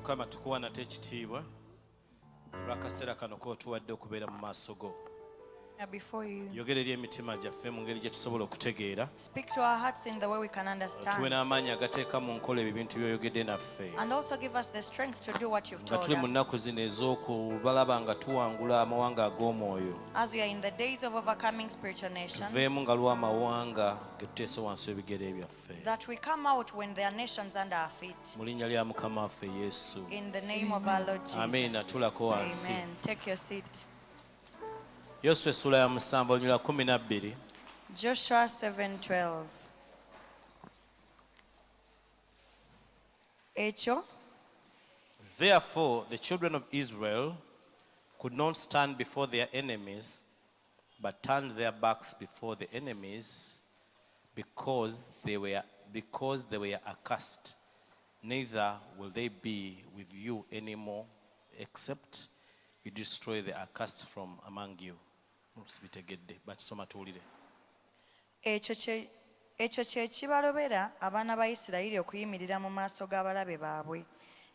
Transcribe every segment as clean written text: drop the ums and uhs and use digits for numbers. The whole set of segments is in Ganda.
Mukama tukuwa nate ekitiibwa olw'akaseera kano k'otuwadde okubeera mu maaso go. Before you Yogera eri emitima gyaffe mu ngeri gye tusobola okutegeera. speak to our hearts in the way we can understand, Tuwe n'amaanyi agateeka mu nkola ebintu by'oyogedde naffe. and also give us the strength to do what you've Nga told tuli mu us. nnaku zino ez'okubalaba nga tuwangula amawanga ag'omwoyo. As we are in the days of overcoming spiritual nations, Tuveemu nga lwa amawanga ge tuteese wansi w'ebigere byaffe. that we come out when there are nations under our feet. Mu linnya lya Mukama waffe Yesu. In the name of our Lord Jesus. Amiina, tulako wansi. Amen. Take your seat. Yoswa essula ya 7 onyula 12. Joshua 7:12. Ekyo Therefore, the children of Israel could not stand before their enemies, but turned their backs before the enemies, because they were accursed. Neither will they be with you anymore, except you destroy the accursed from among you. ekyo kye kibalobera abaana ba Isirayiri okuyimirira mu maaso g'abalabe baabwe,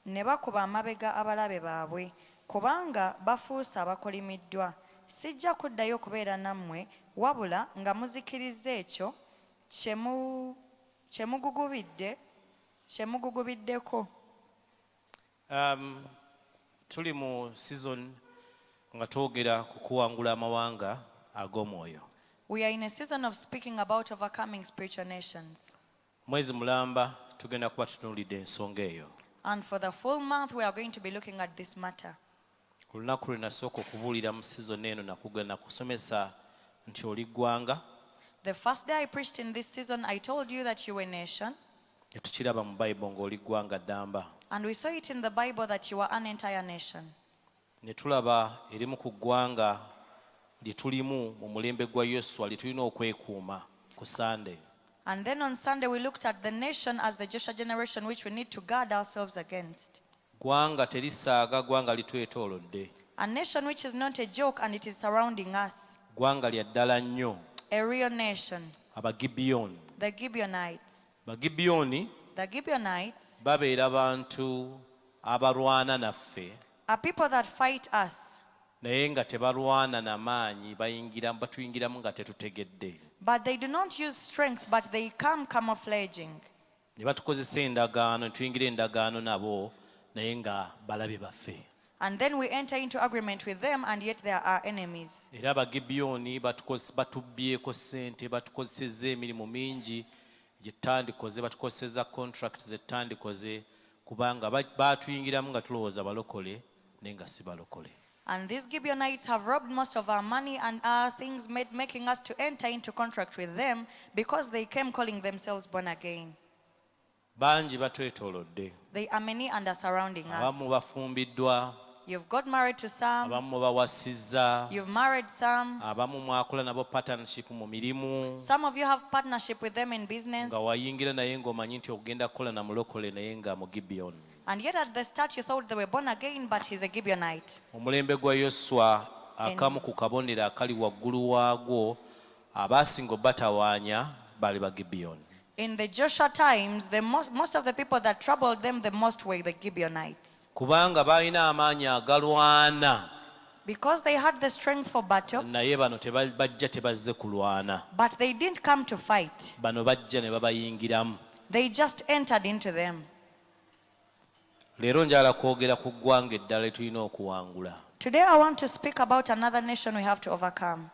ne bakuba amabega abalabe baabwe, kubanga bafuuse abakolimiddwa. Sijja kuddayo kubeera nammwe, wabula nga muzikiriza ekyo kye mugugubiddeko. Tuli mu season nga twogera ku kuwangula amawanga ag'omwoyo. We are in a season of speaking about overcoming spiritual nations. Mwezi mulamba tugenda kuba tutunuulidde ensonga eyo. And for the full month we are going to be looking at this matter. Ku lunaku lwe nasooka okubuulira mu season eno nakugenda kusomesa nti oli ggwanga. The first day I preached in this season, I told you that you were a nation. Tukiraba mu Bible ng'oli ggwanga ddamba. And we saw it in the Bible that you are an entire nation. Ne tulaba erimu ku ggwanga lye tulimu mu mulembe gwa Yoswa lye tulina okwekuuma ku Sunday. And then on Sunday we looked at the nation as the Joshua generation, which we need to guard ourselves against. Ggwanga terisaaga, ggwanga litwetoolodde. A nation which is not a joke and it is surrounding us. Ggwanga lya ddala nnyo. A real nation. Abagibeyoni. The Gibeonites. Bagibeyoni The Gibeonites babeera bantu abalwana naffe. are people that fight us, Naye nga tebalwana na maanyi batuyingiramu nga tetutegedde. but they do not use strength, but they come camouflaging. Ne batukozesa endagaano, ne tuyingira endagaano nabo naye nga balabe baffe. And then we enter into agreement with them, and yet they are our enemies. Era Abagibeyoni batubbyeko ssente, batukozesezza emirimu mingi gye tutandikoze, batukozesezza contract ze tutandikoze, kubanga batuyingiramu nga tulowooza balokole naye nga si balokole. And these Gibeonites have robbed most of our money and our things, making us to enter into contract with them because they came calling themselves born again. Bangi batwetoolodde. They are many and are surrounding Abamu us. bafumbiddwa, You've got married to some, abamu bawasizza, you've married some, abamu mwakola nabo partnership mu mirimu, some of you have partnership with them in business, nga wayingira naye ng'omanyi nti ogenda kukola na mulokole naye nga mu Gibeon. and yet at the start you thought they were born again, but he's a Gibeonite. Omulembe gwa Yoswa, akamu ku kabonero akali waggulu waagwo, abaasinga obatawaanya bali ba Gibeon. In the Joshua times, most of the people that troubled them the most were the Gibeonites. Kubanga balina amaanyi agalwana, Because they had the strength for battle, naye bano bajja tebazze kulwana. but they didn't come to fight. Bano bajja ne babayingiramu. They just entered into them. Leero njala kwogera ku ggwanga eddala tulina okuwangula. Today I want to speak about another nation we have to overcome.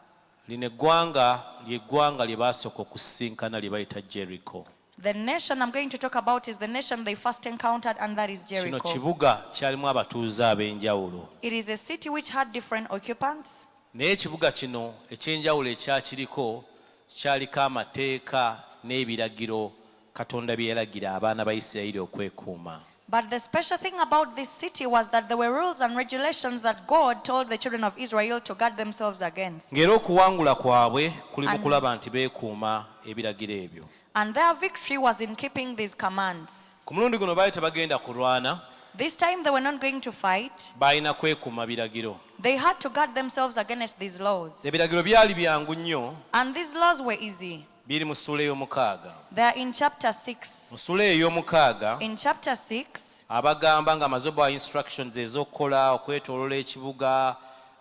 Lino eggwanga ly'eggwanga lye baasooka okusisinkana lye bayita Jericho. The nation I'm going to talk about is the nation they first encountered, and that is Kino Jericho. kibuga kyalimu abatuuze ab'enjawulo. It is a city which had different occupants. Naye ekibuga kino eky'enjawulo ekyakiriko kyaliko amateeka n'ebiragiro Katonda bye yalagira abaana ba Isirayiri okwekuuma. But the special thing about this city was that there were rules and regulations that God told the children of Israel to guard themselves against. Ng'era okuwangula kwabwe kuli mu kulaba nti beekuuma ebiragiro ebyo. And their victory was in keeping these commands. Ku mulundi guno baali tebagenda kulwana, This time they were not going to fight. balina kwekuuma biragiro. They had to guard themselves against these laws. Ebiragiro byali byangu nnyo. And these laws were easy. biri mu ssuula ey'omukaaga. They are in chapter 6. Mu ssuula ey'omukaaga In chapter 6, abagamba nga amaze obawa instructions ez'okukola okwetoolola ekibuga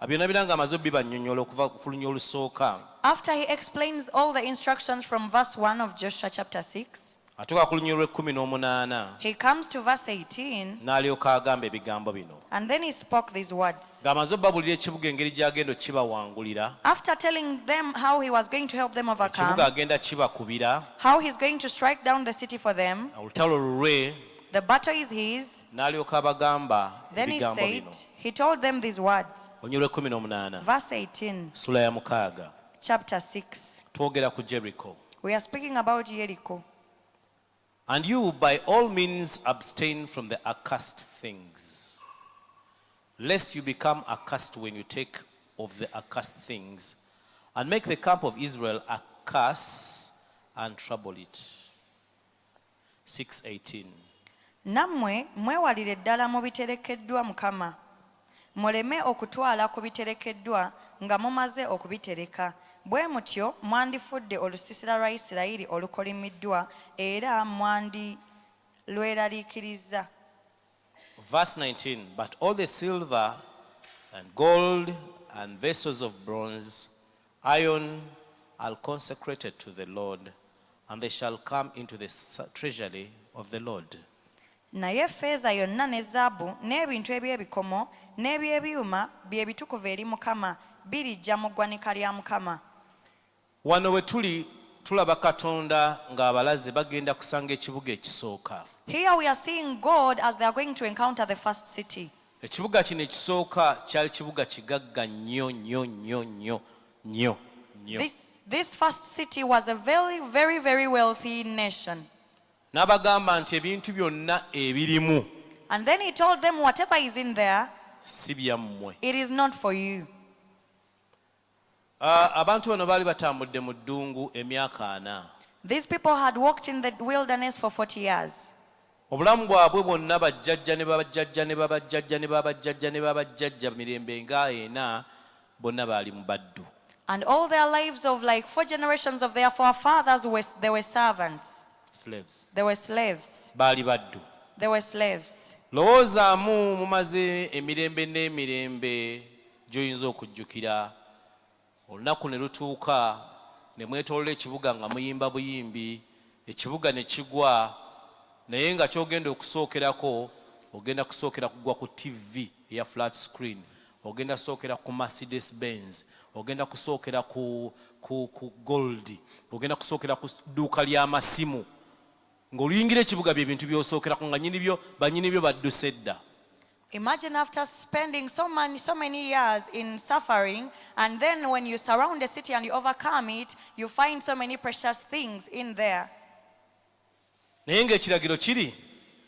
byonna bira nga amaze bibannyonnyola okuva ku lunya olusooka. after he explains all the instructions from verse 1 of Joshua chapter 6, atuuka ku lunya olw'e18 he comes to verse 18, n'alyoka agamba ebigambo bino and then he spoke these words. ng'amaze obbabulira ekibuga engeri gy'agenda okibawangulira, After telling them how he was going to help them ekibuga overcome, agenda kibakubira, how he's going to strike down the city for them, olutalo lulwe, the battle is his, n'alyoka abagamba then he ebigambo said, bino. he told them these words. Olunya olw'e18 Verse 18, ssula ya 6 chapter 6. twogera ku Jericho. We are speaking about Jericho. And you by all means abstain from the accursed things, lest you become accursed when you take of the accursed things, and make the camp of Israel a curse and trouble it. 6:18. Nammwe mwewalire ddala mu biterekeddwa Mukama, muleme okutwala ku biterekeddwa nga mumaze okubitereka. Bwe mutyo mwandifudde olusiisira lwa Isirayiri olukolimiddwa era mwandilweraliikiriza. Verse 19. But all the silver and gold and vessels of bronze, iron, are consecrated to the Lord, and they shall come into the treasury of the Lord. Naye effeeza yonna ne zaabu n'ebintu eby'ebikomo n'eby'ebyuma bye bitukuvu eri Mukama, birijja mu ggwanika lya Mukama. Wano we tuli tulaba Katonda ng'abalaze bagenda kusanga ekibuga ekisooka. Here we are seeing God as they are going to encounter the first city. Ekibuga kino ekisooka kyali kibuga kigagga nnyo nnyo nnyo nnyo nnyo nnyo. This first city was a very, very, very wealthy nation. N'abagamba nti ebintu byonna ebirimu And then he told them, whatever is in there, si byammwe. it is not for you. Abantu bano baali batambudde mu ddungu emyaka 4. These people had walked in the wilderness for 40 years. Obulamu bwabwe bwonna bajjajja ne babajjajja ne babajjajja ne babajjajja ne babajjajja mirembe nga 4 bonna baali mu baddu. And all their lives of like 4 generations of their forefathers, they were servants. Slaves. They were slaves. Baali baddu. They were slaves. Lowoozaamu mumaze emirembe n'emirembe gy'oyinza okujjukira. Olunaku ne lutuuka ne mwetoolola ekibuga nga muyimba buyimbi, ekibuga ne kigwa, naye nga ky'ogenda okusookerako ogenda kusookera kugwa ku TV eya flat screen, ogenda kusookera ku Mercedes Benz, ogenda kusookera ku gold, ogenda kusookera ku dduuka ly'amasimu. Ng'oluyingira ekibuga bye bintu by'osookerako nga bannyini byo badduse edda. Imagine after spending so many years in suffering, and then when you surround a city and you overcome it, you find so many precious things in there. Naye ng'ekiragiro kiri,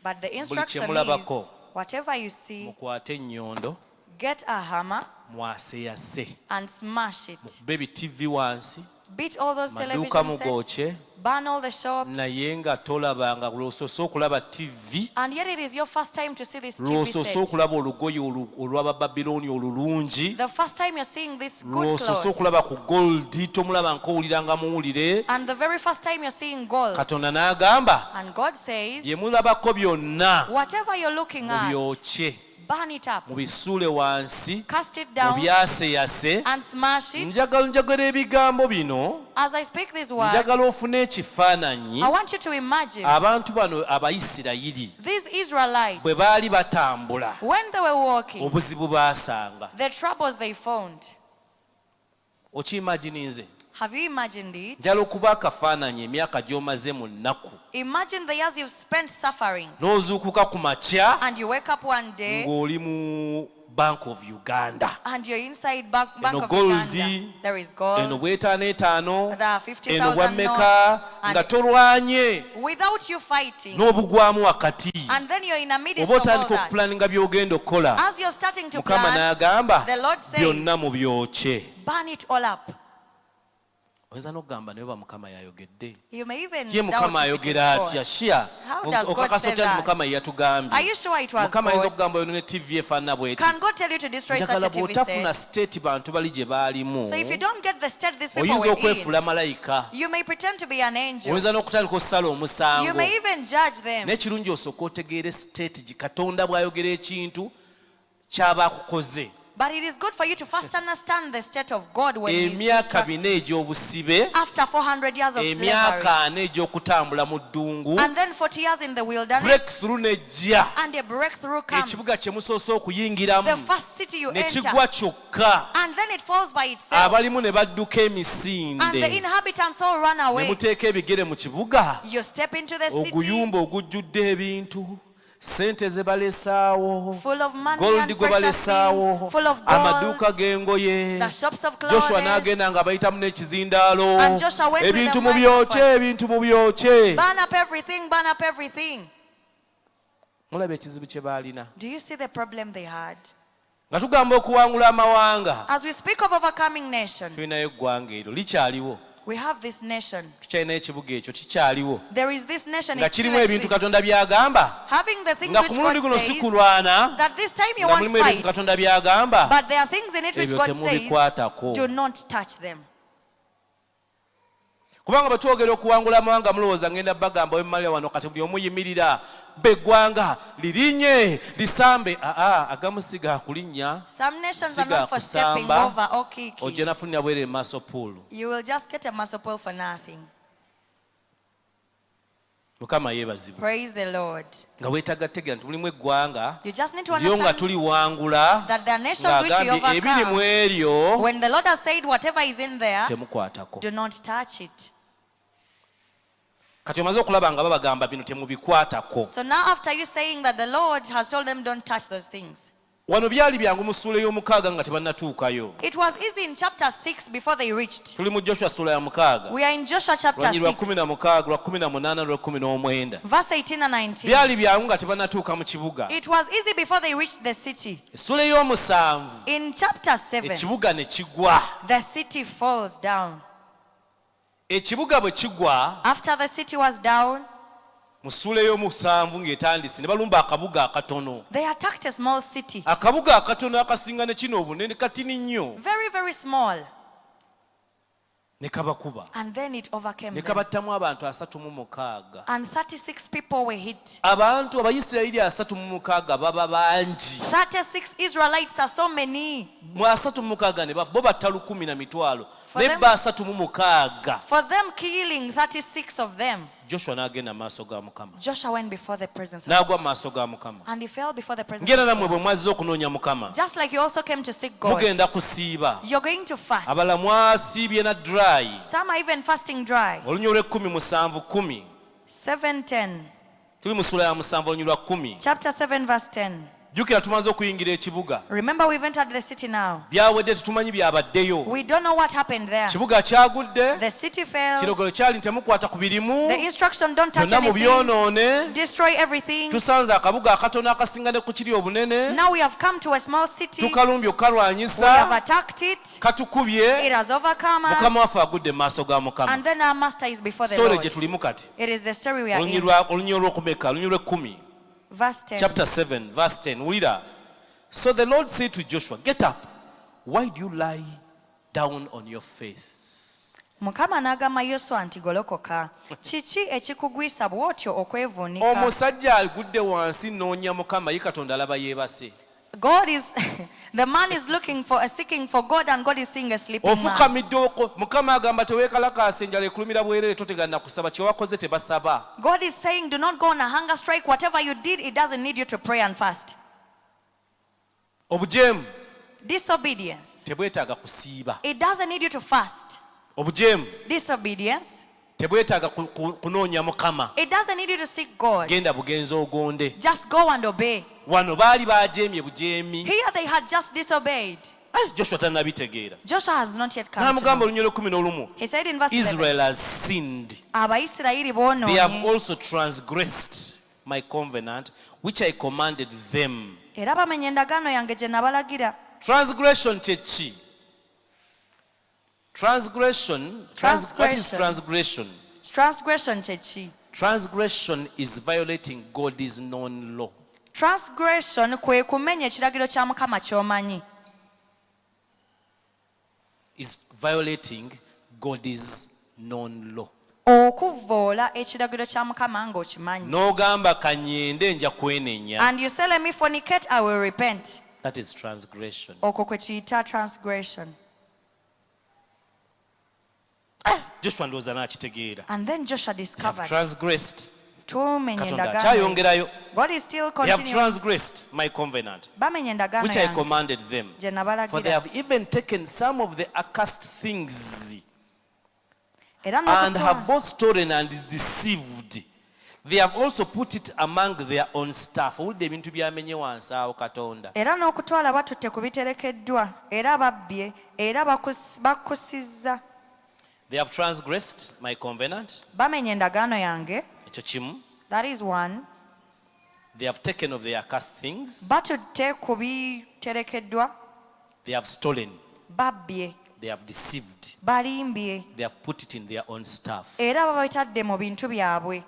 But the instruction is, mulabako, whatever you see, mukwate ennyondo, get a hammer mwaseyase, and smash it. baby TV wansi, Beat all those maduuka television sets, mugooche, burn all the shops. naye nga tolabanga lw'osoosa okulaba TV, And yet it is your first time to see this TV lw'osoosa set. okulaba olugoye olw'Abababilooni olulungi, The first time you're seeing this good lw'osoosa clothes. okulaba ku goldi tomulaba nk'owuliranga muwulire. And the very first time you're seeing gold. Katonda n'agamba And God says, bye mulabako byonna whatever you're looking at, mubyokye, burn it up, mubisuule wansi, cast it down, mubyaseyase. and smash it. Njagala ebigambo bino, As I speak these words, njagala ofune ekifaananyi I want you to imagine abantu bano Abayisirayiri these Israelites, bwe baali batambula, when they were walking, obuzibu baasanga. the troubles they found. Okimagininze? Have you imagined it? Njala okuba akafaananyi emyaka gy'omaze mu nnaku, Imagine the years you've spent suffering, n'ozuukuka ku makya and you wake up one day ng'oli mu Bank of Uganda. and you're inside Bank Eno of goldi, Uganda. There is eno gold, bw'etaano, there are eno 50,000 bwammeka, notes, nga tolwanye without you fighting. n'obugwamu wakati. And then you're in the midst Oba of all otandika that. okupulaninga by'ogenda okukola, As you're starting to Mukama plan, n'agamba the Lord says, byonna mubyokye. burn it all up. oyinza n'okugamba naye oba mukama yayogedde You may even ye doubt mukama if it is ayogera God. atya shia How does God okakasa say otya nti that? mukama ye yatugambye Are you sure it was mukama ayinza God? okugamba oyo ne tv efaanana bweti Can God tell you to destroy such njagala a TV bw'otafuna set? state bantu bali gye baalimu So if you don't get the state these people oyinza were in, okwefuula malayika you may pretend to be an angel. oyinza n'okutandika okusala You omusango may even judge them. n'ekirungi osooka otegeere state gye katonda bw'ayogera ekintu ky'aba akukoze But it is good for you to first understand the state of God when He's emyaka instructing. 4 egy'obusibe After 400 years of slavery, emyaka 4 egy'okutambula mu ddungu and then 40 years in the wilderness, breakthrough nejja and a breakthrough comes. ekibuga kye musoose okuyingiramu The first city you ne enter, kigwa kyokka and then it falls by itself, abalimu ne badduka and the emisinde inhabitants all run ne away. muteeka ebigere mu kibuga You step into the city oguyumba ogujjudde ebintu sente ze balesaawo full of money goldi and gwe precious balesaawo things, full of amaduuka gold, g'engoye the shops of joshua clothes. n'agenda nga bayitamu n'ekizindaalo And Joshua went with ebintu them mu right byokye on. ebintu mu byokye Burn up everything, burn up everything. mulaba ekizibu kye baalina Do you see the problem they had? nga tugamba okuwangula amawanga As we speak of overcoming nations, tulinayo eggwanga eryo likyaliwo we have this nation. tukyalinayo ekibuga ekyo kikyaliwo There is this nation, nga it still kirimu ebintu exists. katonda by'agamba Having the things nga which ku mulundi guno God si says, kulwana that this time you nga won't mulimu ebintu fight, katonda by'agamba but there are things in it which ebyo God says, temubikwatako do not touch them. kubanga bwe twogera okuwangula amawanga mulowooza ngenda bagamba wemmalira wano kati buli omu yimirira beggwanga lirinye lisambe agamu si gakulinnya Some nations si are not for stepping gakusamba over or kicking. ojja nafunira bwere emaaso puulu You will just get a muscle pull for nothing. mukama yeebazibwe Praise the Lord. nga weetaaga tegeera nti mulimu eggwanga You just need to lyo nga understand tuliwangula that there are nations which we ng'agambye ebiri mu overcome. eryo When the Lord has said whatever is in there, temukwatako do not touch it. kati omaze okulaba nga babagamba bino temubikwatako So now after you saying that the Lord has told them don't touch those things. wano byali byangu mu ssuula ey'omukaaga nga tebannatuukayo It was easy in chapter 6 before they reached. tuli mu joshua ssuula ya mukaaga We are in Joshua chapter lwanyi lwa 6, 16 lwa 18 lwa 19 verse 18 and 19. byali byangu nga tebannatuuka mu kibuga It was easy before they reached the city. essuula ey'omusanvu In chapter 7, ekibuga ne kigwa the city falls down. ekibuga bwe kigwa After the city was down, mu ssuula ey'omusanvu ng'etandise ne balumba akabuga akatono they attacked a small city. akabuga akatono akasinga ne kino obunene katini nnyo Very, very small. ne kabakuba And then it overcame ne them. kabattamu abantu 36 And 36 people were hit. abantu abayisirayiri 36 baba bangi 36 Israelites are so many. mu 36 ne bo batta 10,000 For ne them- ba 36 For them killing 36 of them, joshua n'agenda mu maaso ga mukama Joshua went before the presence of n'agwa mu maaso ga mukama and he fell before the presence ngenda of nammwe God. bwe mwazze okunoonya mukama Just like you also came to seek God. mugenda kusiiba You're going to fast. abala mwasiibye na dry Some are even fasting dry. olunyi olw'17:10 7:10. tuli mu ssula ya 7 olunyi lwa 10 Chapter 7 verse 10. jjukira tumaze okuyingira ekibuga Remember we've entered the city now. byawedde tetumanyi byabaddeyo We don't know what happened there. kibuga kyagudde The city fell. kirogero kyali nti temukwata ku birimu The instruction don't touch byonna mu anything. byonoone Destroy everything. tusanze akabuga akatono akasinga ne ku kiri obunene Now we have come to a small city. We tukalumbye have okukalwanyisa attacked it. katukubye It has overcome mukama us. waffe agudde mu maaso ga mukama And then our master is before the sitole Lord. gye tulimu kati It is the story we are in. olunyi olw'okumeka olunyi lw'10 Verse 10. chapter 7 verse 10 wulira so the lord said to joshua get up why do you lie down on your face Mukama n'agamba Yoswa nti golokoka. Kiki ekikugwisa bw'otyo okwevuunika? omusajja agudde wansi noonya mukama ye katonda alaba yeebase God is, the man is seeking for God, and God is seeing a sleeping man. ofukamidde mukama agamba teweekalakaasa enjala ekulumira bwerere totegana kusaba kye wakoze tebasaba God is saying, do not go on a hunger strike. Whatever you did, it doesn't need you to pray and fast. obujeemu Disobedience. tebwetaaga kusiiba It doesn't need you to fast. obujeemu Disobedience. tebwetaaga kunoonya mukama It doesn't need you to seek God. genda bugenzi ogonde Just go and obey. wano baali bajeemye bujeemi Here they had just disobeyed. joshua tannabitegeera Joshua has not yet come to n'amugamba know. olunyi lw'11 He said in verse 11, israel has sinned Abayisirayiri they have boonoonye also transgressed my covenant which I commanded them. era bamenye endagaano yange gye nabalagira. Transgression kye ki? Transgression. What is transgression? Transgression kye ki? Transgression is violating God's known law. Transgression kwe kumenya ekiragiro kya Mukama ky'omanyi. Is violating God's known law. Okuvvoola ekiragiro kya Mukama ng'okimanyi. N'ogamba kanyende nja kwenenya. And you say, let me fornicate, I will repent. That is transgression. Okwo kwe tuyita transgression. Joshua ndowooza n'akitegeera. And then Joshua They have discovered. transgressed. Tumenye Katonda endagaano. akyayongerayo. God is still They have continuing. transgressed my covenant, Bamenye endagaano which I yange commanded them. gye For they nabalagira. have even taken some of the accursed things Era and have n'okutwala both stolen and deceived. They have also put it among their own stuff. Owulidde ebintu byamenye wansi awo Katonda. era n'okutwala batutte ku biterekeddwa era babbye era bakusizza. They have transgressed my covenant. Bamenye endagaano yange. Ekyo kimu. That is one. They have taken of their accursed things. Batutte ku biterekeddwa. They have stolen. Babbye. They have deceived. Balimbye. They have put it in their own stuff. Era babitadde mu bintu byabwe.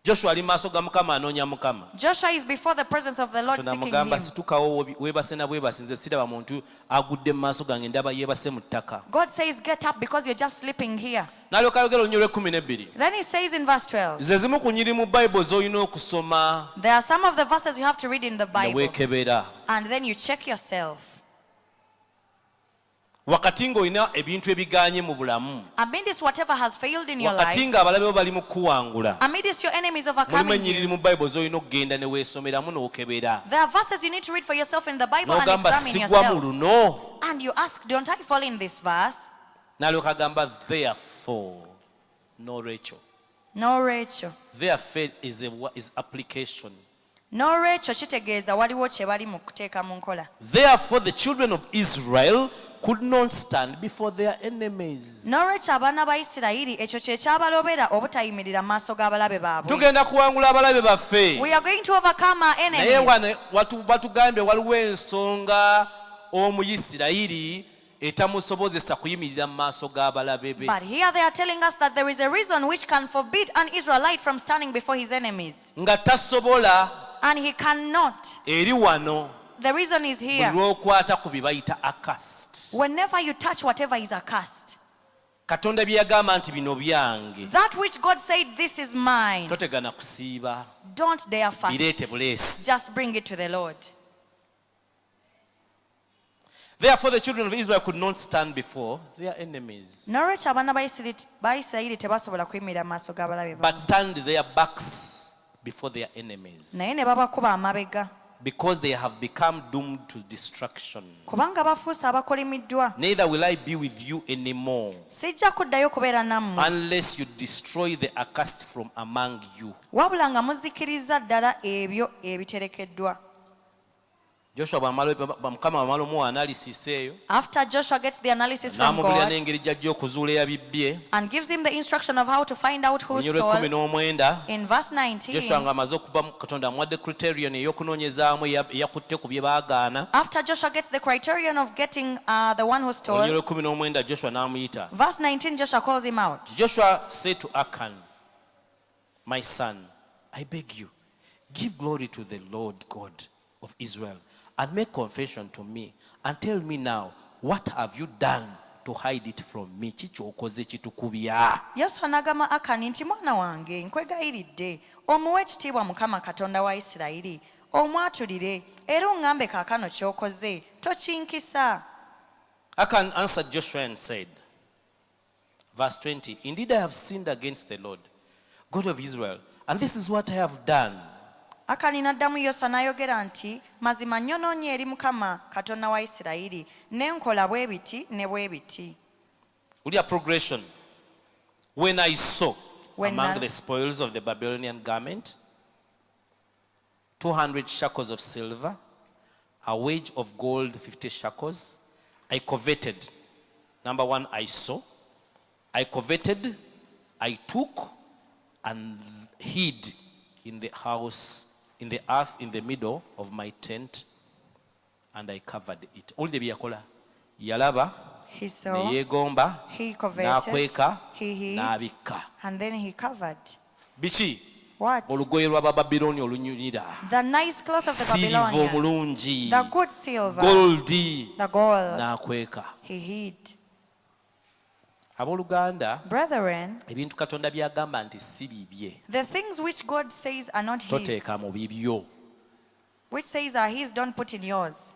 Joshua ali maaso ga Mukama anoonya Mukama. Joshua is before the presence of the Lord seeking him. Tunamugamba situkawo weebase na bwebase nze siraba muntu agudde mu maaso gange ndaba yeebase mu ttaka. God says, get up because you're just sleeping here. N'alyoka ayogera olunyiriro 12. Then he says in verse 12, Ze zimu ku nnyiri mu Bible z'olina okusoma there are some of the verses you have to read in the ne Bible. weekebera. And then you check yourself. Wakati ng'olina ebintu ebigaanye mu bulamu. Amidst whatever has failed in your Wakati life, ng'abalabe bo bali mu kuwangula. amidst your enemies Mulimu overcoming ennyiriri you, mu Bible z'olina okugenda ne weesomeramu n'okebera. there are verses you need to read for yourself in the Bible and N'ogamba examine sigwa mu yourself. luno. And you ask, don't I fall in this verse? N'alyoka agamba therefore, no Rachel. No, Rachel. Therefore is application. No, Rachel kitegeeza waliwo kye bali mu kuteeka mu nkola. Therefore the children of Israel could not stand before their enemies. No, Rachel abaana ba Isirayiri ekyo kye kyabalobera obutayimirira mu maaso g'abalabe baabwe. Tugenda kuwangula abalabe baffe. We are going to overcome our Naye enemies. batugambye waliwo ensonga Omuyisirayiri etamusobozesa kuyimirira mu maaso g'abalabe be. But here they are telling us that there is a reason which can forbid an Israelite from standing before his enemies. Nga tasobola And he cannot. eri wano The reason is buli here. lw'okwata ku bye bayita accursed. Whenever you touch whatever is accursed, Katonda bye yagamba nti bino byange. that which God said, this is mine, Totegana kusiiba. don't dare fast. Bireete buleesi. Just bring it to the Lord. Therefore the children of Israel could not stand before their enemies, Nolwekyo abaana ba Isirayiri tebasobola kuyimirira mu maaso g'abalabe baabwe. but turned their backs before their enemies, Naye ne babakuba amabega because they have become doomed to destruction. kubanga bafuuse abakolimiddwa. Neither will I be with you anymore, Sijja kuddayo kubeera nammwe unless you destroy the accursed from among you. wabula nga muzikiriza ddala ebyo ebiterekeddwa. Joshua Mukama bw'amala omuwa analysis eyo, After Joshua gets the analysis from n'amugulira God n'engeri gy'ajja okuzuula eyabibbye. and gives him the instruction of how to find out who Olunyiriro 19, stole, in verse 19, Joshua ng'amaze okuba Katonda amuwadde criterion ey'okunoonyezaamu eyakutte ku bye baagaana. after Joshua gets the criterion of getting the one who stole, Olunyiriro 19 Joshua n'amuyita. verse 19, Joshua calls him out. Joshua said to Achan, my son, I beg you, give glory to the Lord God of Israel and make confession to me and tell me now, what have you done to hide it from me? Kiki okoze kitukubya? Yoswa n'agamba Akani nti mwana wange nkwegayiridde omuwe ekitiibwa Mukama Katonda wa Isirayiri omwatulire era oŋŋambe kaakano ky'okoze tokinkisa. Achan answered Joshua and said, verse 20, indeed I have sinned against the Lord, God of Israel, and this is what I have done. Akani n'addamu Yoswa n'ayogera nti mazima nnyonoonye eri Mukama Katonda wa Isirayiri ne nkola bwe biti ne bwe biti. Ulya progression. When I saw When among I- the spoils of the Babylonian garment 200 shekels of silver, a wage of gold 50 shekels, I coveted. Number one, I saw. I coveted, I took, and hid in the house, in the earth, in the middle of my tent, and I covered it. All the biyakola. Yalaba, He saw, ne yeegomba he coveted, n'akweka he hid, n'abikka. and then he covered. Biki? What? Olugoye lw'Abababirooni olunyirira, The nice cloth of the silver Babylonians, omulungi, the good silver, goldi, the gold, n'akweka. he hid. Abooluganda, Brethren, ebintu Katonda by'agamba nti si bibye, the things which God says are not his, toteeka mu bibyo, which says are his, don't put in yours.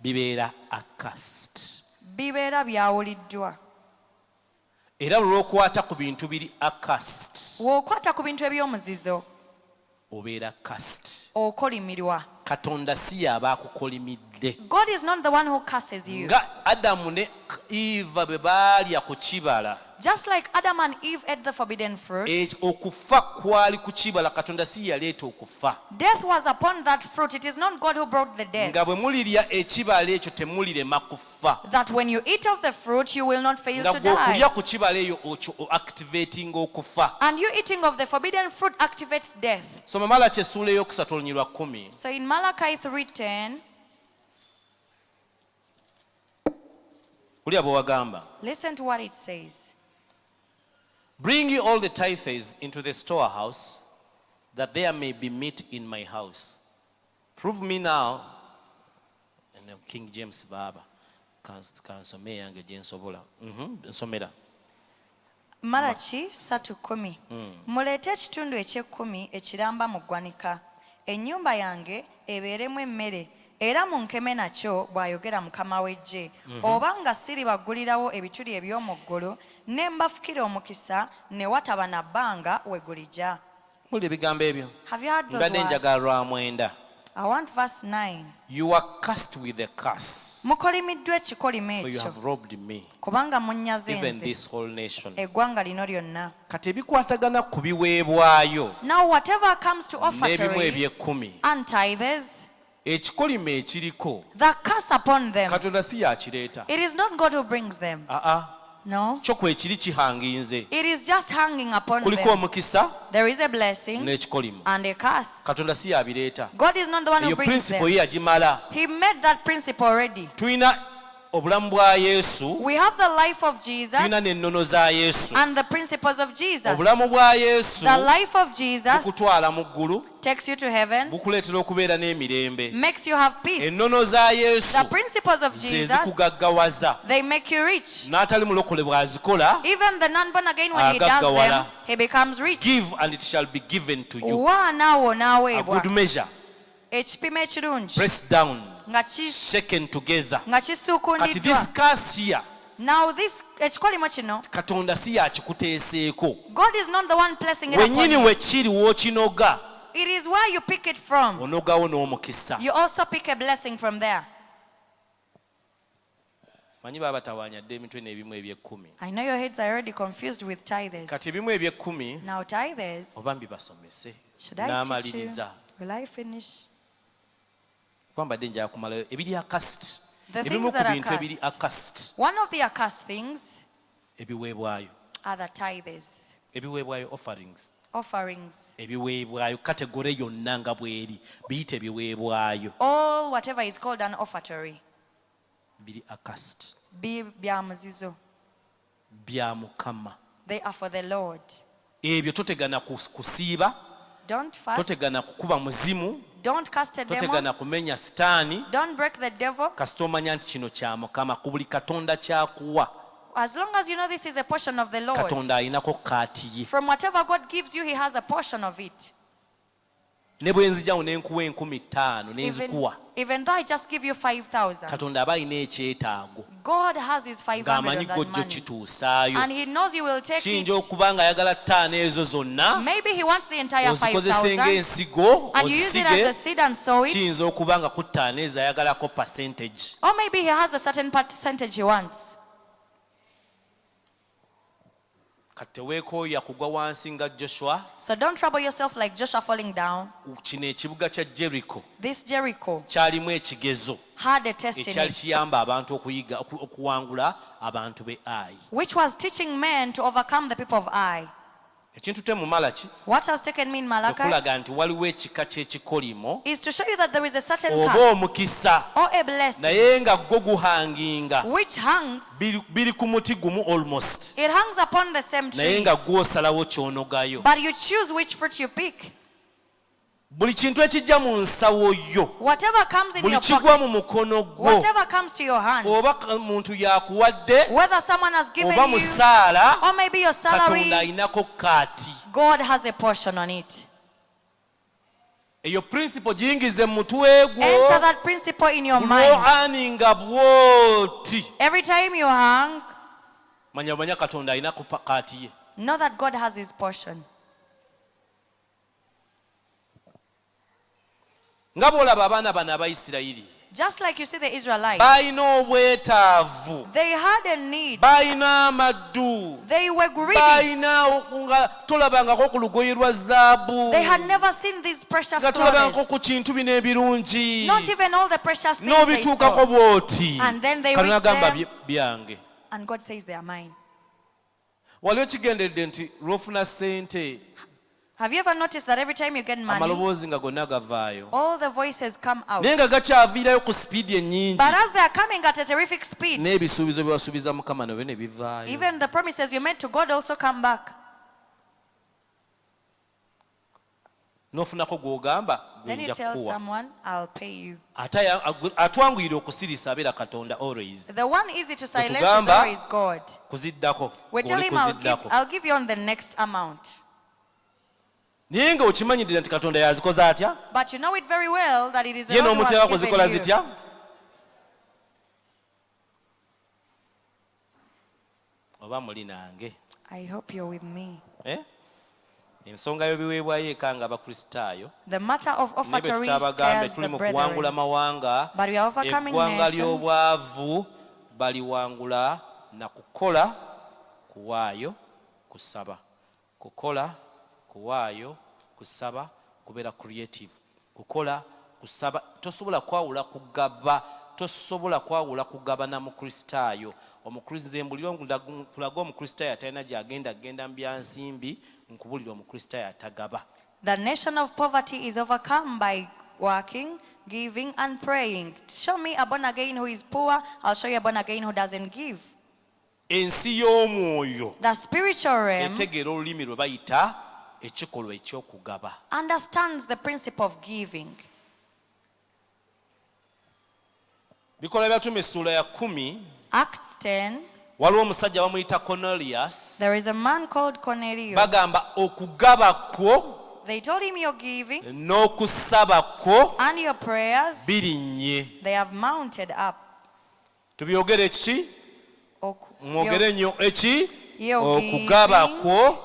bibeera accursed. Bibeera byawuliddwa. Era olw'okwata ku bintu biri accursed, Bw'okwata ku bintu eby'omuzizo, obeera cursed. okolimirwa. Katonda si y'aba akukolimidde. God is not the one who curses you. Nga Adamu ne Eva bwe baalya ku kibala, Just like Adam and Eve ate the forbidden fruit, okufa kwali ku kibala. Katonda si yaleeta okufa. death was upon that fruit. It is not God who brought the death. Nga bwe mulirya ekibala ekyo temulirema kufa. That when you eat of the fruit, you will not fail Nga to bwe die. okulya ku kibala eyo okyo activating okufa. And you eating of the forbidden fruit activates death. Soma Malaki essuula ey'okusatu olunyiriri lwa 10. So in Malachi 3:10, Kulya bwe wagamba. listen to what it says. Bring ye all the tithes into the storehouse, that there may be meat in my house. Prove me now, and King James Baba, kansome yange gye nsobola. Nsomera. Malachi 3:10. Muleete ekitundu eky'ekkumi ekiramba mu ggwanika. Ennyumba yange ebeeremu emmere, era munkeme nakyo, bw'ayogera Mukama w'eggye. Oba nga siribaggulirawo ebituli eby'omu ggulu, ne mbafukira omukisa, ne wataba na bbanga we gulijja. Mulya ebigambo ebyo. Have you heard those Mbadde words? njagala lwa mwenda. I want verse 9. You are cursed with a curse, Mukolimiddwa ekikolimo for you ekyo, have robbed me, kubanga munnyaze even nze, this whole nation. eggwanga lino lyonna. Kati ebikwatagana ku biweebwayo Now whatever comes to n'ebimu offertory eby'ekkumi, and tithes, ekikolimo ekiriko the curse upon them, Katonda si yakireeta. it is not God who brings them. No. Kyo kwe kiri kihanginze. It is just hanging upon Kuliko them. omukisa There is a blessing n'ekikolimo. and a curse. Katonda si yabireeta. God is not the one who Eyo brings principle them. ye yagimala. He made that principle already. Tulina obulamu bwa Yesu, We have the life of Jesus tulina n'ennono za Yesu. and the principles of Jesus. Obulamu bwa Yesu The life of Jesus bukutwala mu ggulu, takes you to heaven, bukuleetera okubeera n'emirembe. makes you have peace. Ennono za Yesu The principles of ze Jesus, zikugaggawaza. they make you rich. N'atali mulokole bw'azikola, Even the non-born again, when he does them, Agaggawala. he becomes rich. give and it shall be given to you. Wa naawo A n'aweebwa. good measure, Ekipimo ekirungi pressed down, nga shaken together. Kati this kisuukundiddwa. curse here, Now this ekikolimo kino, Katonda si yakikuteeseeko. God is not the one placing it upon Wennyini you. we kiri w'okinoga, It is where you pick it from. onogawo n'omukisa. You also pick a blessing from there. Manyi baba batawaanya dde emitwe n'ebimu eby'ekkumi. I know your heads are already confused with tithes. Kati ebimu eby'ekkumi Now tithes, oba mbibasomese should I teach you? n'amaliriza. Will I finish? Kuba mbadde njagala kumalayo ebiri accursed. The Ebimu things ku that are bintu ebiri cursed. accursed, One of the accursed things ebiweebwayo. are the tithes, Ebiweebwayo offerings. offerings. Ebiweebwayo kategore yonna nga bw'eri biyite ebiweebwayo. All whatever is called an offertory. Biri accursed. Bya muzizo. Bya Mukama. They are for the Lord. Ebyo totegana kusiiba, Don't fast. totegana kukuba muzimu, Don't cast a demon. totegana kumenya sitaani, Don't break the devil. kasita omanya nti kino kya Mukama. Ku buli Katonda ky'akuwa, As long as you know this is a portion of the Lord. Katonda alinako kaati ye. From whatever God gives you, he has a portion of it. Ne bwe nzijawo ne nkuwa 5,000 ne nzikuwa, Even though I just give you 5,000, Katonda aba alina ekyetaago God has his 500 ng'amanyi of that gojjo money. kituusaayo. And he knows you will take Kiyinza it. okuba nga ayagala 5,000 ezo zonna Maybe he wants the entire ozikozese 5,000 ng'ensigo and you use it as a ozisige. seed and sow it. Kiyinza okuba nga ku 5 ezo ayagalako percentage. Or maybe he has a certain percentage he wants. Kati teweekooya kugwa wansi nga Joshua. So don't trouble yourself like Joshua falling down. Kino ekibuga kya Jericho This Jericho kyalimu ekigezo had a test in ekyali it, kiyamba abantu okuwangula abantu be Ai. which was teaching men to overcome the people of Ai. ekintu te mu Malaki What has taken me in Malachi okulaga nti waliwo ekika ky'ekikolimo is to show you that there is a certain oba curse omukisa or a blessing naye nga gwo guhanginga which hangs, biri ku muti gumu almost it hangs upon the same naye tree, nga gw'osalawo ky'onogayo. but you choose which fruit you pick. Buli kintu ekijja mu nsawo yo, Whatever comes in buli your kigwa mu pocket, mukono gwo, whatever comes to your hand, oba muntu yakuwadde whether someone has given oba you musaala, or maybe your Katonda salary, ayinako kaati. God has a portion on it. Eyo principle giyingize mu mutwe gwo, Enter that principle in your buli mind. lw'aninga bw'oti Every time you hang, manya Katonda ayinako kaati ye. know that God has his portion. Nga bw'olaba abaana bano Abayisirayiri Just like you see the Israelites, balina obwetaavu, they had a need. balina amaddu, They were greedy. balina nga tolabangako ku lugoye lwa zaabu, They had never seen these precious nga tolabangako clothes. ku kintu bino ebirungi, Not even all the precious things they n'obituukako saw. bw'oti. And then they Katonda reached agamba them. byange. And God says they are mine. Wali okigenderedde nti lw'ofuna ssente Have you ever noticed that every time you get money, amaloboozi nga gonna gavaayo all the voices come out? naye nga gakyaviirayo ku sipiidi ennyingi, But as they are coming at a terrific speed, n'ebisuubizo bye wasuubiza Mukama nabyo ne bivaayo. even the promises you made to God also come back. N'ofunako gw'ogamba Then you gwenja tell kuwa. someone, I'll pay you. Ate atwanguyira okusirisa abeera Katonda always. The one easy to silence is Wetugamba, always God. Kuziddako. We tell Gw'oli him, kuziddako. I'll give you on the next amount. Naye nga okimanyidde nti Katonda yazikoze atya? But you know it very well that it is the Ye Lord who n'omuteeka has kuzikola given you. zitya? Oba muli nange. I hope you're with me. Ensonga y'ebiweebwayo eka nga Abakristaayo, The matter of naye bwe offertory tutabagambe scares tuli the mu kuwangula brethren. mawanga, But we are overcoming eggwanga nations. ly'obwavu baliwangula na kukola, kuwaayo, kusaba. Kukola, kuwaayo, kusaba, kubeera creative. Kukola, kusaba, tosobola kwawula kugaba, tosobola kwawula kugabana mu Kristaayo. Omukristo mbuliro kulaga Omukristaayo atalina gy'agenda mu byansimbi, nkubulira Omukristaayo atagaba. The nation of poverty is overcome by working, giving, and praying. Show me a born again who is poor, I'll show you a born again who doesn't give. Ensi y'omwoyo The spiritual realm etegeera olulimi lwe bayita ekikolwa eky'okugaba. understands the principle of giving. Bikolwa by'Abatume essuula ya 10, Acts 10, waliwo omusajja bamuyita Cornelius. there is a man called Cornelius. Bagamba okugaba kwo They told him your giving n'okusaba kwo and your prayers, birinnye. they have mounted up. Tubyogere ekiki? Mwogere nnyo eki? Your Okugaba giving kwo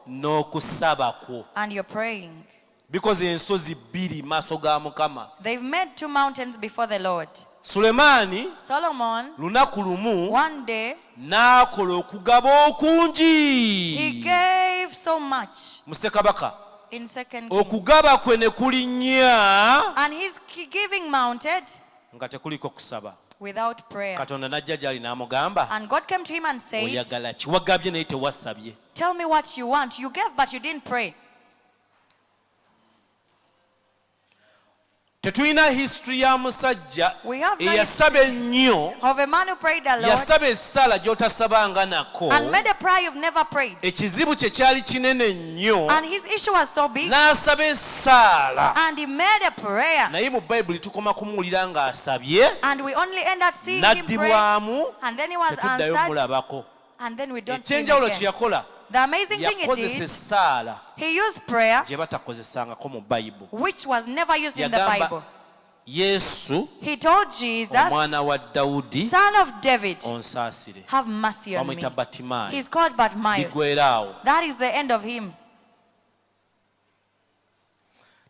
n'okusaba kwo. and you're praying. Bikoze ensozi bbiri maaso ga Mukama. They've made two mountains before the Lord. Sulemaani Solomon, lunaku lumu one day, n'akola okugaba okungi. he gave so much Mu Ssekabaka. in Second Kings. Okugaba kwe ne kulinnya And his giving mounted nga tekuliko kusaba. without prayer. Katonda n'ajja gy'ali n'amugamba, And God came to him and said, oyagala ki? Wagabye naye tewasabye. tell me what you want. You gave, but you didn't pray. Tetulina history ya musajja We have no eyasaba ennyo, of a man who prayed a lot yasaba essala gy'otasabanga nako. and made a prayer you've never prayed. Ekizibu kye kyali kinene nnyo, And his issue was so big. n'asaba essaala. And he made a prayer. Naye mu Bayibuli tukoma kumuwulira ng'asabye, And we only end up seeing him pray. n'addibwamu, And then he was tetuddayo answered. kumulabako. And then we don't see him Ekyenjawulo kye again. yakola, The amazing thing he yakozesa did, essaala he used prayer, gye batakozesangako mu Bayibuli. which was never used in the Yagamba, Bible. Yesu He told Jesus, omwana wa Dawudi, son of David, onsaasire. have mercy on me. Bamuyita Batimaayo. He's called Bartimaeus. Bigweraawo. That is the end of him.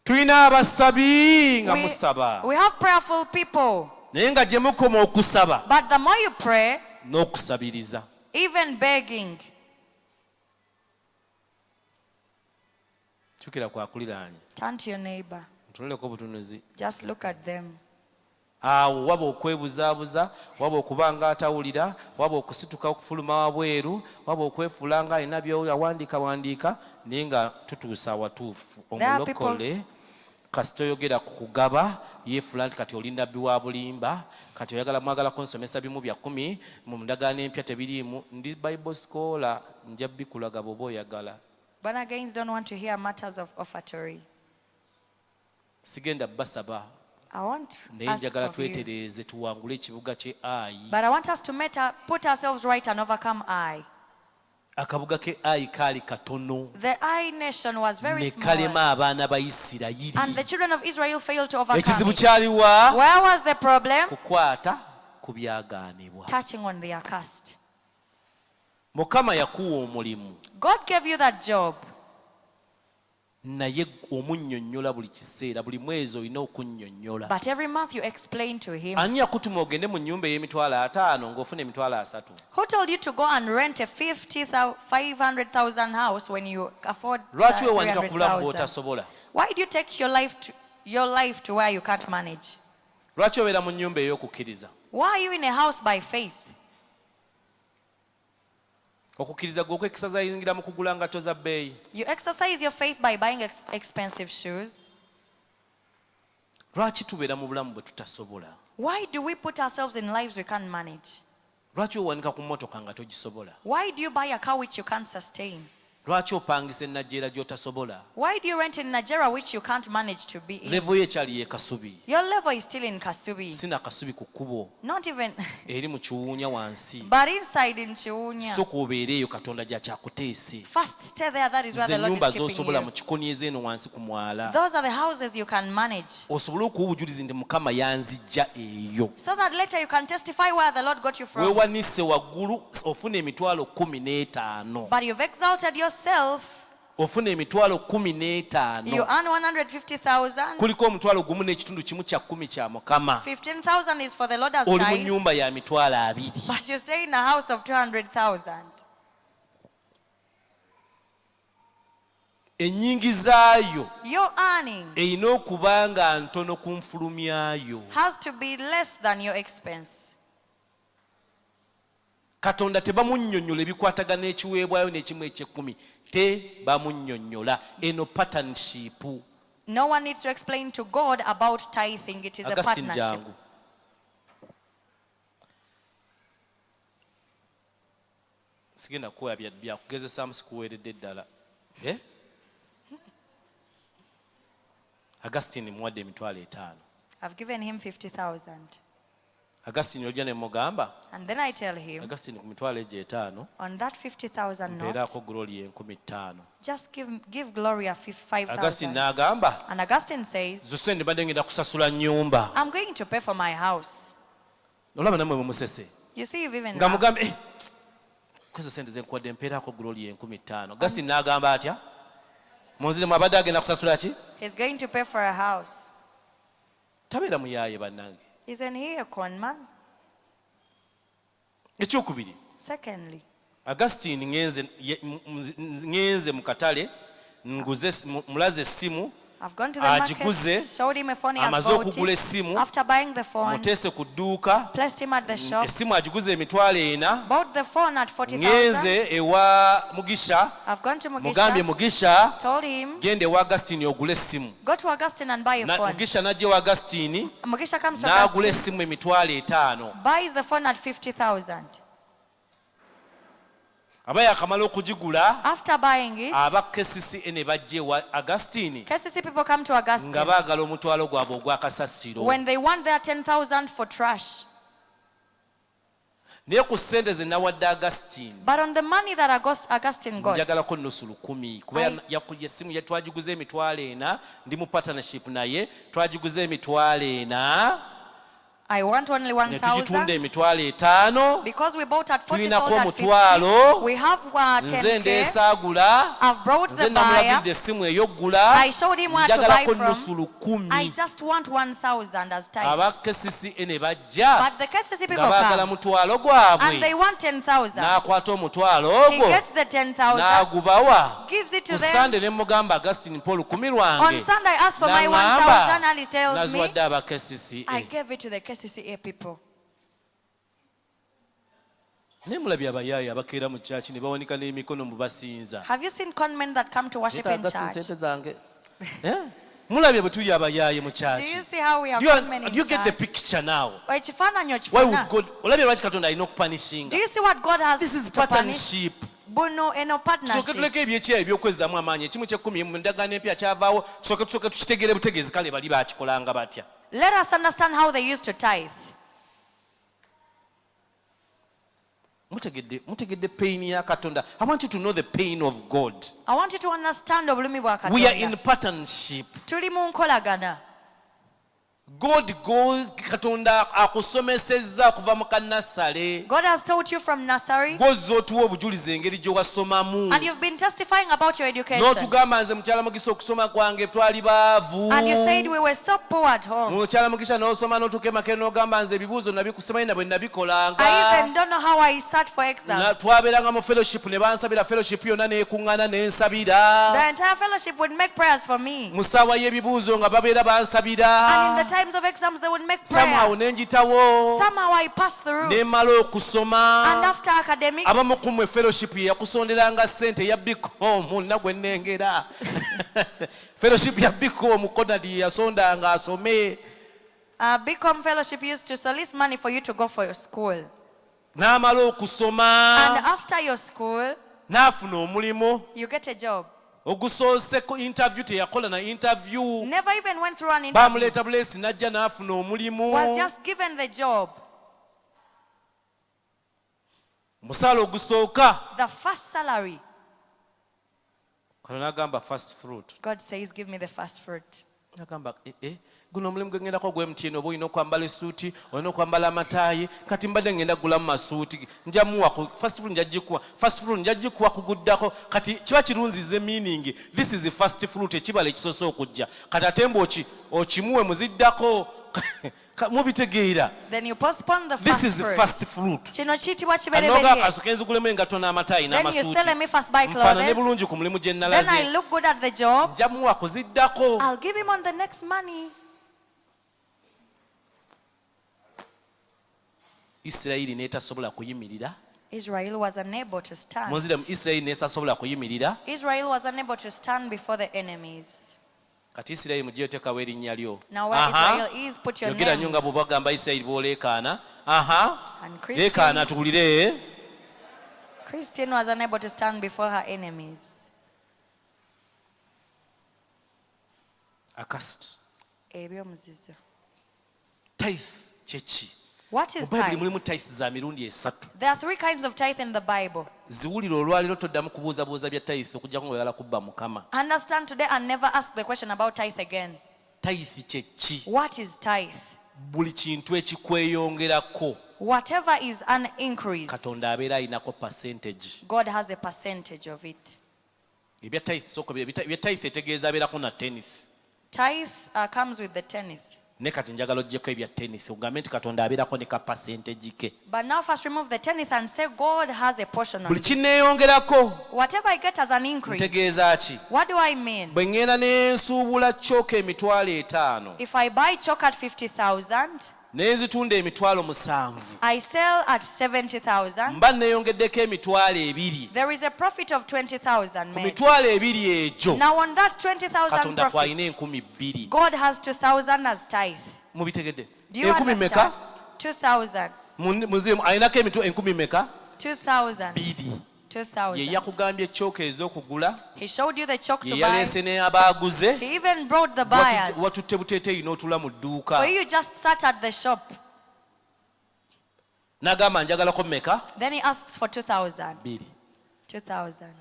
Tulina abasabi nga musaba, We have prayerful people, naye nga gye mukoma okusaba but the more you pray, n'okusabiriza, even begging, kyukira kwakuliraanye turn to your neighbor. ntunuleko obutunuzi. Just look at them. awo waba okwebuzaabuza, waba okuba nga atawulira, waba okusituka okufuluma wabweru, waba okwefuula nga alina byawandiikawandiika, naye nga tutuusa awatuufu. Omulokole kasita oyogera ku kugaba yeefula nti kati oli nabbi wa bulimba, kati oyagala mwagalako nsomesa bimu bya 10 mu ndagaano empya tebiriimu. Ndi Bible scholar, nja bikulaga bw'oba oyagala. Born agains don't want to hear matters of offertory. Sigenda basaba. I want naye ask njagala of you. twetereeze tuwangule ekibuga kye Ayi. But I want us to put ourselves right and overcome Ai. Akabuga ke Ayi kaali katono The Ai nation was very ne small. kalema abaana ba Isirayiri. And the children of Israel failed to overcome Ekizibu it. kyaliwa Where was the problem? kukwata ku byagaanibwa. Touching on the accursed. Mukama yakuwa omulimu God gave you that job. naye omunnyonnyola buli kiseera, buli mwezi olina okunnyonnyola. But every month you explain to him. Ani yakutuma ogende mu nnyumba ey'emitwalo 5 ng'ofuna emitwalo 3? Who told you to go and rent a 500,000 house when you afford Lwaki weewanika ku bulamu 300,000? bw'otasobola? Why do you take your life to where you can't manage? Lwaki obeera mu nnyumba ey'okukkiriza? Why are you in a house by faith? Okukkiriza gwe okwekisazayingira mu kugula ngatto za bbeeyi. You exercise your faith by buying expensive shoes. Lwaki tubeera mu bulamu bwe tutasobola? Why do we put ourselves in lives we can't manage? Lwaki owanika ku mmotoka nga togisobola? Why do you buy a car which you can't sustain? Lwaki opangisa ennajeera gy'otasobola? Why do you rent in Nigeria which you can't manage to be in? Levo ye ekyali ye Kasubi. Your level is still in Kasubi. Sina Kasubi ku kkubo Not even, eri mu kiwuunya wansi. but inside in Chiunya. Sooka obeere eyo Katonda gy'akyakuteese. First stay there, that is where Ze the Lord ennyumba is keeping z'osobola mu you. kikoniyezo eno wansi ku mwala. Those are the houses you can manage. Osobole okuwa obujulizi nti Mukama yanzijja eyo. So that later you can testify where the Lord got you from. Weewanise waggulu ofuna emitwalo 15. But you've exalted yourself. Ofuna emitwalo You 15. earn 150,000. Kuliko omutwalo gumu n'ekitundu kimu kya 10 kya Mukama. 15,000 is for the Lord as Oli mu tithe. nnyumba ya mitwalo 2. But you stay in a house of 200,000. Ennyingizaayo Your earning erina okuba nga ntono ku nfulumyayo. has to be less than your expense. Katonda tebamunnyonnyola ebikwatagana n'ekiweebwayo n'ekimu eky'ekkumi. Tebamunnyonnyola. Eno partnership. No one needs to explain to God about tithing. It is a Augustine partnership. jangu. Sigenda kukola byakugezesaamu sikuweeredde eddala. Augustine muwadde emitwalo 5. I've given him 50,000. Augustine ojja ne mugamba, And then I tell him, Augustine ku mitwalo egyo 5 on that 50,000 note, mpeeraako Glory 15,000. just give Gloria Augustine 5,000. n'agamba, And Augustine says, zose ndibadde ngenda kusasula nnyumba. I'm going to pay for my house. Olaba nammwe bwe musese. You see, you've even Nga laughed. mugambe, kwezo sente ze nkuwadde mpeeraako Glory 15,000. Augustine n'agamba atya? Munziremu abadde agenda kusasula ki? He's going to pay for a house. Tabeera muyaaye bannange. Isn't he a con man? Ekyokubiri, Secondly, Augustine ngenze mu katale mulaze essimu, I've gone to the agiguze, market, showed him a phone he has amaze bought okugula it. essimu, After buying the phone, muteese ku dduuka, placed him at the shop, essimu agiguze emitwalo 4. bought the phone at 40,000. Ngenze ewa Mugisha, I've gone to mugambye Mugisha, Mugisha told him, genda ewa Augustine ogule essimu. go to Augustine and buy a phone. Mugisha n'ajja ewa Augustine Mugisha comes to n'agula Augustine, essimu emitwalo 5. buys the phone at 50,000. Aba yakamala okugigula, After buying it, aba KCCA ne bajja ewa Augustine KCC people come to nga Augustine baagala omutwalo gwabwe ogw'akasasiro. when they want their 10,000 for trash. Naye ku ssente ze nawadde Augustine But on the money that Augustine got, njagalako nusu 10 kuba essimu twagiguze emitwalo 4, ndi mu partnership naye twagiguze emitwalo 4. I want only ne tugitunda 1,000. emitwalo 5 Because we bought at 40, tulinako sold at omutwalo 50. We have nze 10K. ndeesaagula I've brought nze the buyer. namulagidde essimu ey'oggula I showed him where to buy njagalako from. nusu I 10,000 just want 1,000 as tithe. aba KCCA ne bajja But the KCC people nga baagala come mutwalo and gwabwe they want 10,000. n'akwata omutwalo He ogwo gets the 10,000, n'agubawa gives it to ku them. sande ne mugamba Augustine Paul kumi On lwange Sunday, I asked for my n'aŋŋamba 1,000 and he tells me, naziwadde aba I KCCA gave it to the KCCA people. naye mulabye abayaayi abakeera mu kyaki ne bawanika n'emikono mu basinza Have you seen conmen that come to worship in Augustine, church? sente zange Eh? mulabye bwe tuli abayaayi mu Do kyaki you see how we have Do you- conmen in do you get the church? picture now Ekifaananyi why would okifuna? God olabye lwaki katonda alina okupanishinga Do you see what God has this is to punish? partnership Buno eno tusooke partnership. tuleko ebyekyayi ebyokwezzaamu amaanyi ekimu ky'ekkumi mu ndagaano empya kyavaawo tusooke tukitegeere butegeezi kale bali bakikolanga batya Let us understand how they used to tithe. mutegedde pain ya katonda I want you to know the pain of God I want you to understand obulumi bwa we are in Katonda. partnership Tuli mu nkolagana. God goes katonda akusomesezza okuva mu kannasale God has taught you from nursery gwozza otuwa obujulizi engeri gye wasomamu and you've been testifying about your education. n'otugamba nze mukyala mugisa okusoma kwange twali baavu And you said we were so poor at home. mukyala mugisha n'osoma n'otukemakere n'ogamba nze ebibuuzo nabikusimanyi na bwe I nabikolanga even don't know how I sat for exams. twabeeranga mu fellowship ne bansabira fellowship yonna n'ekuŋŋaana ne nsabira The entire fellowship would make prayers for me. mu ssaawa y'ebibuuzo nga babeera And bansabira in the times of exams, they would make somehow prayer. ne njitawo Somehow I passed through. ne mmala And okusoma after academics, abamu ku mmwe fellowship ye yakusonderanga ssente ya bicom nna gwe nnengera fellowship ya bicom konadi yasondanga asome BCom fellowship used to solicit money for you to go for your school. n'amala And okusoma after your school, n'afuna omulimu you get a job. ogusoose ku interview teyakola na interview Never even went through an interview. bamuleeta bulesi n'ajja n'afuna omulimu Was just given the job. musaala ogusooka The first salary. kano n'agamba fast fruit God says, give me the first fruit. agamba guno omulimu gwe ŋŋendako gwe mutini oba olina okwambala esuuti olina okwambala amataayi kati mbadde ŋŋenda kugulamu masuuti njamuwa fast fruit njja gikuwa kuguddako kati kiba kirunzize meaning this is fast fruit ekibala ekisoose okujja kati ate mbu okimuwe muziddako mubitegeera Then you postpone the this first is fruit. fast fruit Kino kiyitibwa anoga kibereberye. akaso kenzigulemu engato n'amataayi Then you n'amasuuti sell me first buy nfaanane clothes. bulungi ku mulimu gye Then I nalaze look good at the job. njamuwa kuziddako I'll give him on the next money. isirayiri n'etasobola kuyimirira Israel was unable to stand. munzire mu isirayiri n'etasobola kuyimirira Israel was unable to stand before the enemies. kati isirayiri mugiye oteekawo erinnya lyo Now where Israel is, put your yogera nnyo name. nga bw'obagamba isirayiri bw'oleekaana And leekaana tuwulire Christian was unable to stand before her enemies. akasiti Ebyomuzizo. tithe kyeki What mu is bayibuli tithe? mulimu tithe za mirundi esatu There are 3 kinds of tithe in the Bible. ziwulire olwaliro toddamu kubuuzabuuza bya tithe okujjako ngaoyagala kubba mukama Understand today and never ask the question about tithe again. tithe kyeki What is tithe? buli kintu ekikweyongerako Whatever is an increase, katonda abeera alinako percentage God has a percentage of it. ebya tithe soko bya tithe etegeeza abeerako na tennis Tithe comes with the tenth. ne kati njagala oggyeko ebya tennis ogambe nti katonda abeerako ne ka percentage ke But now first remove the tenth and say God has a portion on buli it. kineeyongerako Whatever I get as an increase. ntegeeza ki What do I mean? bwe ŋŋenda ne nsuubula cooka emitwalo 5 If I buy chalk at 50,000, ne nzitunda emitwalo 7 I sell at 70,000. mba neeyongeddeko emitwalo 2 There is a profit of 20,000 ku made. mitwalo 2 egyo Now on that 20,000 katonda kwalina profit, 2,000 God has 2,000 as tithe. mubitegedde Do you 10 meka understand? 2,000. muzimu alinako 10 meka 2,000. 2 ye 2,000. yakugambye cooka ez'okugula He showed you the chalk ye to buy. yaleese n'abaaguze He even brought the buyers. watutte buteeteeyi n'otula mu dduuka For you just sat at the shop. n'agamba njagalako meka Then he asks for 2,000. 2 2,000.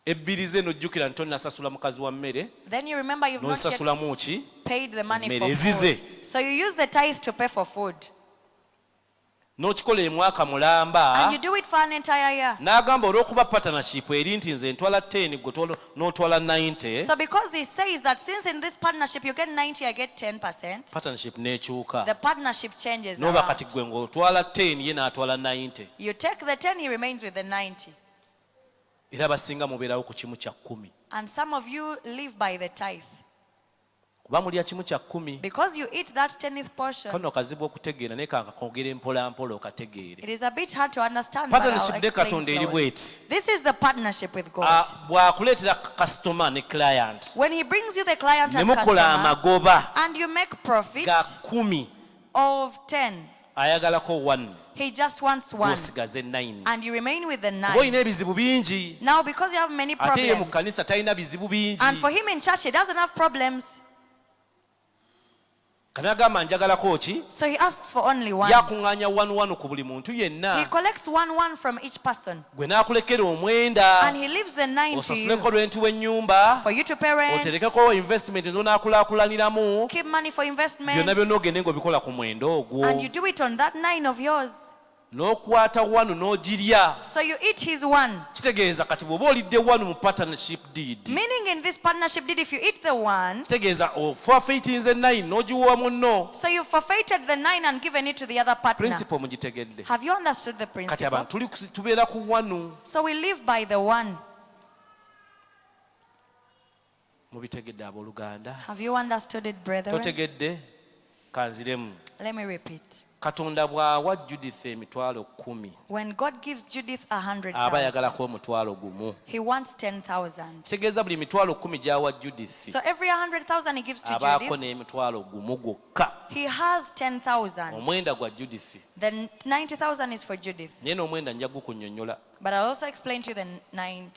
ebbiri ze n'ojjukira nti onnasasula mukazi wa mmere Then you remember you've not n'osasulamu ki yet paid the money for emmere ezize food. So you use the tithe to pay for food. n'okikola emwaka mulamba And you do it for an entire year. n'agamba olw'okuba partnership eri nti nze ntwala 10 gwe n'otwala 90 So because he says that since in this partnership you get 90, I get 10%, partnership n'ekyuka the partnership changes n'oba around. kati gwe ng'otwala 10 ye n'atwala 90 You take the 10, he remains with the 90. era abasinga mubeerawo ku kimu kya 10 And some of you live by the tithe. kuba mulya kimu kya 10 Because you eat that 10th portion, kano kazibu okutegeera naye kankakogera mpolampola okategeere it is a bit hard to understand, but I'll partnership ne explain katonda eri slowly. bweti This is the partnership with God. bw'akuleetera customer ne client When he brings you the client ne and mukola customer, amagoba and you make profit ga 10 of 10, ayagalako 1 he just wants one, osigaze 9 and you remain with the kuba 9. olina ebizibu bingi Now, because you have many ate ye mu problems, kanisa talina bizibu bingi and for him in church, he doesn't have problems, kanagamba njagalako ki so he asks for only one. yakuŋŋaanya 1 ku buli muntu He yenna collects one from each person, gwe n'akulekera omwenda and he leaves the 9 to osasuleko you, lwenti w'ennyumba for you to pay rent, oterekeko investment zonaakulaakulaniramu keep money for investment, byonna byonna ogende ng'obikola ku mwenda ogwo and you do it on that 9 of yours. n'okwata 1 n'ogirya So you eat his 1. kitegeeza kati bw'oba olidde 1 mu partnership deed Meaning in this partnership deed, if you eat the 1, kitegeeza oforfeitinze 9 n'ogiwa munno so you forfeited the 9 and given it to the other partner. principle mugitegedde Have you understood the kati principle? abantu tubeera ku 1 So we live by the 1. mubitegedde abooluganda Have you understood it, brethren? totegedde kanziremu Let me repeat. katonda bw'awa judith emitwalo 10 When God gives Judith aba 100,000, yagalako omutwalo gumu he wants 10,000. kitegeeza buli mitwalo 10 gy'awa judith So every 100,000 he gives to abaako Judith, n'emitwalo gumu gwokka he has 10,000. omwenda gwa judith Then 90,000 is for Judith. naye n'omwenda nja gukunnyonnyola But I'll also explain to you the 90.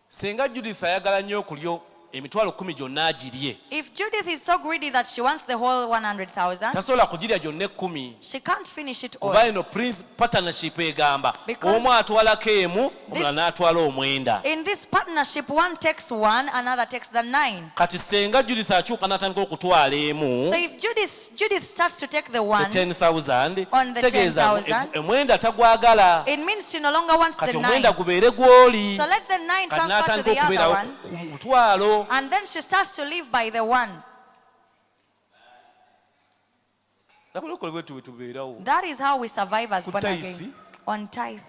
singa judith ayagala nnyo okulya emitwalo 10 gyonna agirye If Judith is so greedy that she wants the whole 100,000, tasobola kugirya gyonna 10 she can't finish it all. kuba eno partnership egamba Because omu atwalako emu omulala this- n'atwala omwenda In this partnership, one takes 1, another takes the 9. kati senga judith akyuka n'atandika okutwala emu So if Judith starts to take the the 1, 10,000 On the kitegeeza 10,000, omwenda tagwagala it means she no longer wants the kati 9. omwenda gubeere gw'oli So let the 9 kati transfer to n'atandika the other okubeerawo one, ku mutwalo and then she starts to live by the 1. nabalokole bwetu bwe tubeerawo That is how we survive as Ku born tithe? again. On tithe.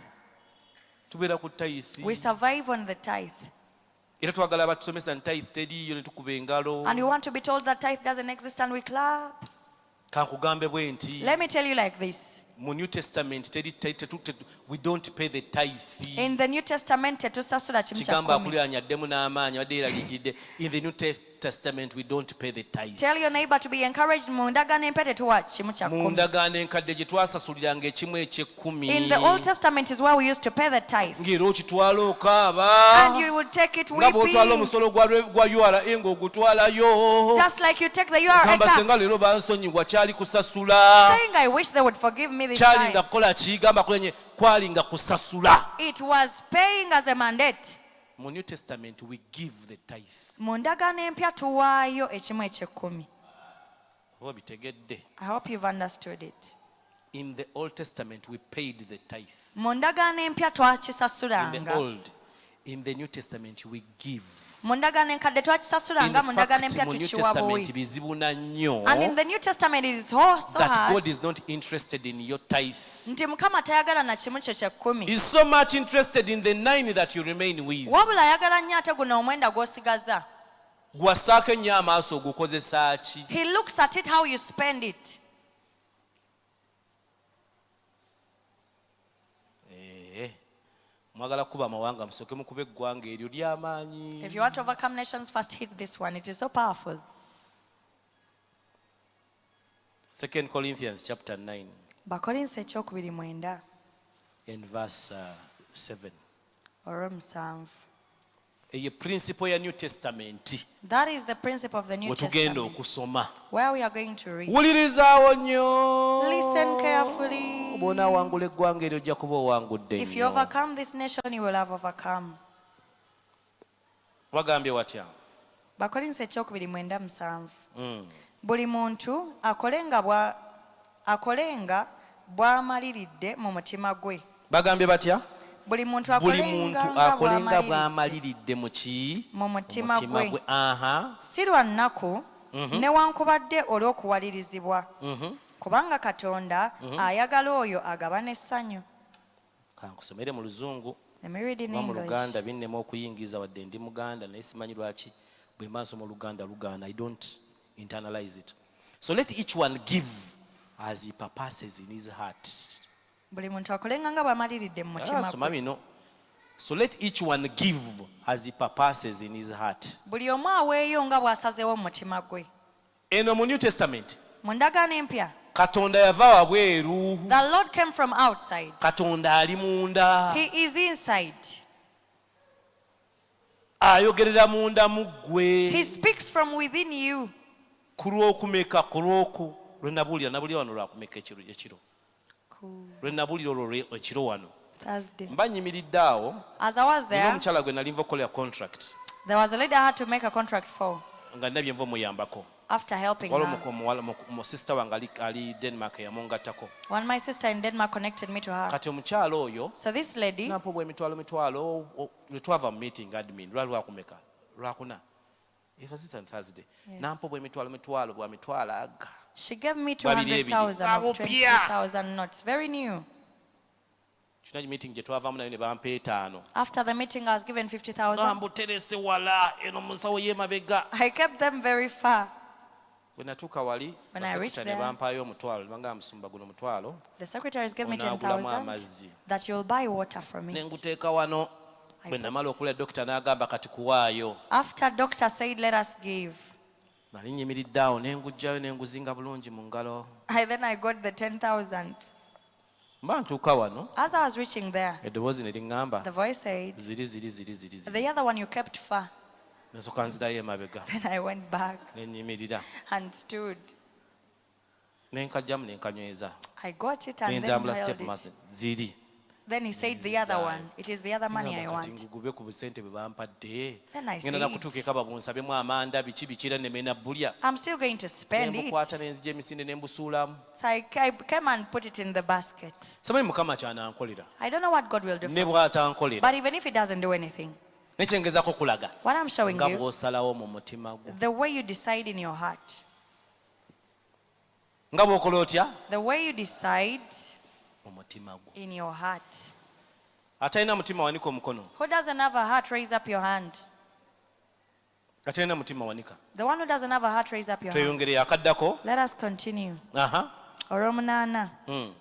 tubeera ku tayisi We survive on the tithe. era twagala batusomesa nti tayisi teriiyo ne tukuba engalo And you want to be told that tithe doesn't exist and we clap. kankugambe bwe nti Let me tell you like this. mu new testament we don't pay the tithe In the New Testament, tetusasula kimu kya kigamba 10. akulyanyaddemu n'amaanyi abadde yeraliikidde in the new testament we don't pay the tithe Tell your neighbor to be encouraged. Mu ndagaano empya tetuwa kimu kya mu 10. ndagaano enkadde gye twasasuliranga ekimu eky'ekkumi In the Old Testament is where we used to pay the tithe. ng'era okitwala okaaba And you would take it nga bw'otwala weeping. omusolo gwa URA ng'ogutwalayo Just like you take the URA gamba senga tax. leero bansonyiwa kyali kusasula Saying, I wish they would forgive me this kyali time. nga kukola ki gamba kulenye kwali nga kusasula It was paying as a mandate. mu new testament we give the tithe Mu ndagaano empya tuwaayo ekimu eky'ekkumi. oba bitegedde I hope you've understood it. in the old testament we paid the tithe Mu ndagaano empya in the twakisasulanga. old in the new testament we give Mu ndagaano enkadde in twakisasulanga, mu ndagaano fact empya mu new tukiwa testament buwi. bizibu na nnyo And in the New Testament it is so that hard god is not interested in your tithe nti Mukama tayagala na kimu kyo ky'ekkumi. he's so much interested in the 9 that you remain with Wabula ayagala nnyo ate guno omwenda gw'osigaza. gwassaako ennyo amaaso ogukozesa ki He looks at it how you spend it. mwagala kuba amawanga musooke mukube eggwanga eryo ly'amaanyi If you want to overcome nations, first hit this one. It is so powerful. 2 Corinthians chapter 9 Bakolinso ekyokubiri mwenda and verse 7 olw'omusanvu. eyo principle ya new testament That is the principle of the New wetugenda Testament, okusoma where we are going to read. wulirizaawo nnyo Listen carefully. bw'onaawangula eggwanga eryo ojja kuba owangudde If you nnyo overcome this nation, you will have overcome. bagambye watya? Bakolinse ekyokubiri 9:7. Mm. Buli muntu akolenga bw'amaliridde mu mutima gwe. Bagambye batya? Buli muntu Buli muntu akolenga bw'amaliridde mu mutima gwe. Aha. Si lwa nnaku newankubadde olw'okuwalirizibwa. Kubanga Katonda ayagala oyo agabana essanyu. Kankusomere mu Luzungu. Let me read in Mu English. Luganda binnema okuyingiza wadde ndi Muganda naye simanyi lwaki bwe maaso mu Luganda lugaana. I don't internalize it. So let each one give as he purposes in his heart. Buli muntu akolenga nga bw'amaliridde mu mutima Soma gwe. bino. So let each one give as he purposes in his heart. Buli omu aweeyo nga bw'asazeewo mu mutima gwe. Eno mu New Testament Mu ndagaano empya, Katonda yava wabweru. the Lord came from outside. Katonda ali munda. He is inside. Ayogerera munda mu He ggwe. speaks from within you. Ku lw'okumeka ku lw'oku lwe nabulira wano lwakumeka ekiro. Lwe nabulira olwo ekiro wano. Thursday. Mba nyimiridde awo. As I was Nina there, omukyala gwe nali nva okukolera contract. there was a lady I had to make a contract for Nga nabye nva omuyambako. after helping Waliwo her. mu sister wange ali Denmark eyamungattako. When my sister in Denmark connected me to her. Kati omukyala oyo So this lady, nampa mitwalo lwe twava mu meeting admin lwali lwakumeka lwakuna. It was on Thursday. Nampa mitwalo bwa mitwalo aga. she gave me Babiri 200,000 ebiri. of 20,000 notes. Very new. Kino meeting gye twavaamu nayo ne bampa 5. After the meeting, I was given 50,000. Nambuterese wala eno mu nsawo y'emabega. I kept them very far. Bwe natuuka wali When I reached ne there, bampaayo omutwalo banga musumba guno mutwalo. the secretaries gave me Onaagulamu 10,000 amazzi. that you'll buy water from Ne it. nguteeka wano. Bwe namala okulya dokita n'agamba kati kuwaayo. After doctor said, let us give, Nali nyimiridde awo ne ngugjayo ne nguzinga bulungi mu ngalo. then I got the 10,000. Mba ntuuka wano. As I was reaching there, Eddoboozi ne liŋŋamba. the voice said, Ziri. the other one you kept far. Nasooka nzirayo emabega. Then I went back Ne nnyimirira. and stood. Ne nkajjamu ne nkanyweza. I got it Ne and then ntambula held step it. maaso. Ziri. Then he said, the other one. It is the other money I Kati want. ngugube ku busente bwe bampadde. Then I Ngenda said, nakutuuka eka babunsabemu amanda biki era ne mena bulya. I'm still going to Ne spend it. mbukwata ne nzija emisinde ne mbusuulamu. So I came and put it in the basket. Simanyi Mukama ky'anankolera. I don't know what God will do Ne for me. bw'atankolera. But even if it doesn't do anything, Ne kye ngezaako kulaga. what I'm showing Nga you, bw'osalawo mu mutima gwo. the way you decide in your heart, Nga bw'okola otya? the way you decide Mu mutima gwo. in your heart. Atalina mutima wanika omukono. Who doesn't have a heart, raise up your hand. Atalina mutima wanika. The one who doesn't have a heart, raise up your hand. Tweyongere akaddako. Let us continue. Aha. Olw'omunaana.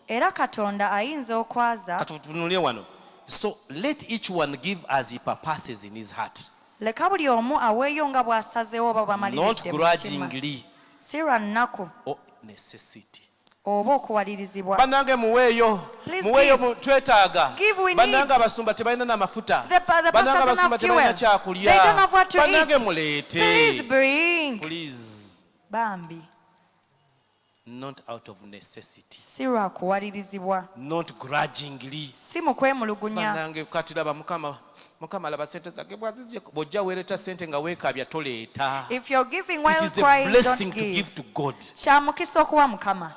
Era Katonda ayinza okwaza, Katutunulye wano. So let each one give as he purposes in his heart. leka buli omu aweeyo nga bw'asazeewo oba Not bw'amaliridde mu mutima. grudgingly Si lwa nnaku or necessity. oba okuwalirizibwa. Bannange muweeyo. Please Muweeyo give. twetaaga. Give, we Bannange need. abasumba tebalina n'amafuta. The pastors Bannange don't abasumba have tebalina fuel. kyakulya. They don't have what to Bannange eat. muleete. Please bring. Please. Bambi. Not out of necessity. Si lwa kuwalirizibwa. Not grudgingly. Si mu kwemulugunya. Bannange kati laba Mukama laba sente zange bwazizye bw'ojja weereta sente nga weekaabya toleeta. If you're giving It while is a crying, blessing don't to give. give to God. Kya mukisa okuwa Mukama.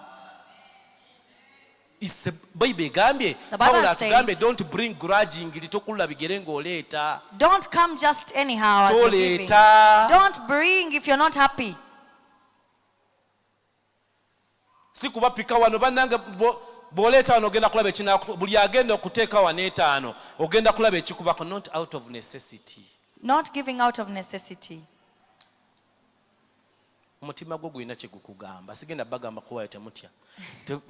Bayibuli egambye The Bible Pawulo says- atugambye don't bring grudgingly tokulula bigere ng'oleeta. Don't come just anyhow as you're giving. Toleeta. Don't bring if you're not happy. Si kubapika wano bannange bw'oleeta wano ogenda kulaba ekinaku buli agenda okuteeka wano etaano ogenda kulaba ekikubako not out of necessity. Not giving out of necessity. Omutima gwo gulina kye gukugamba sigenda bagamba kuwaayo temutya.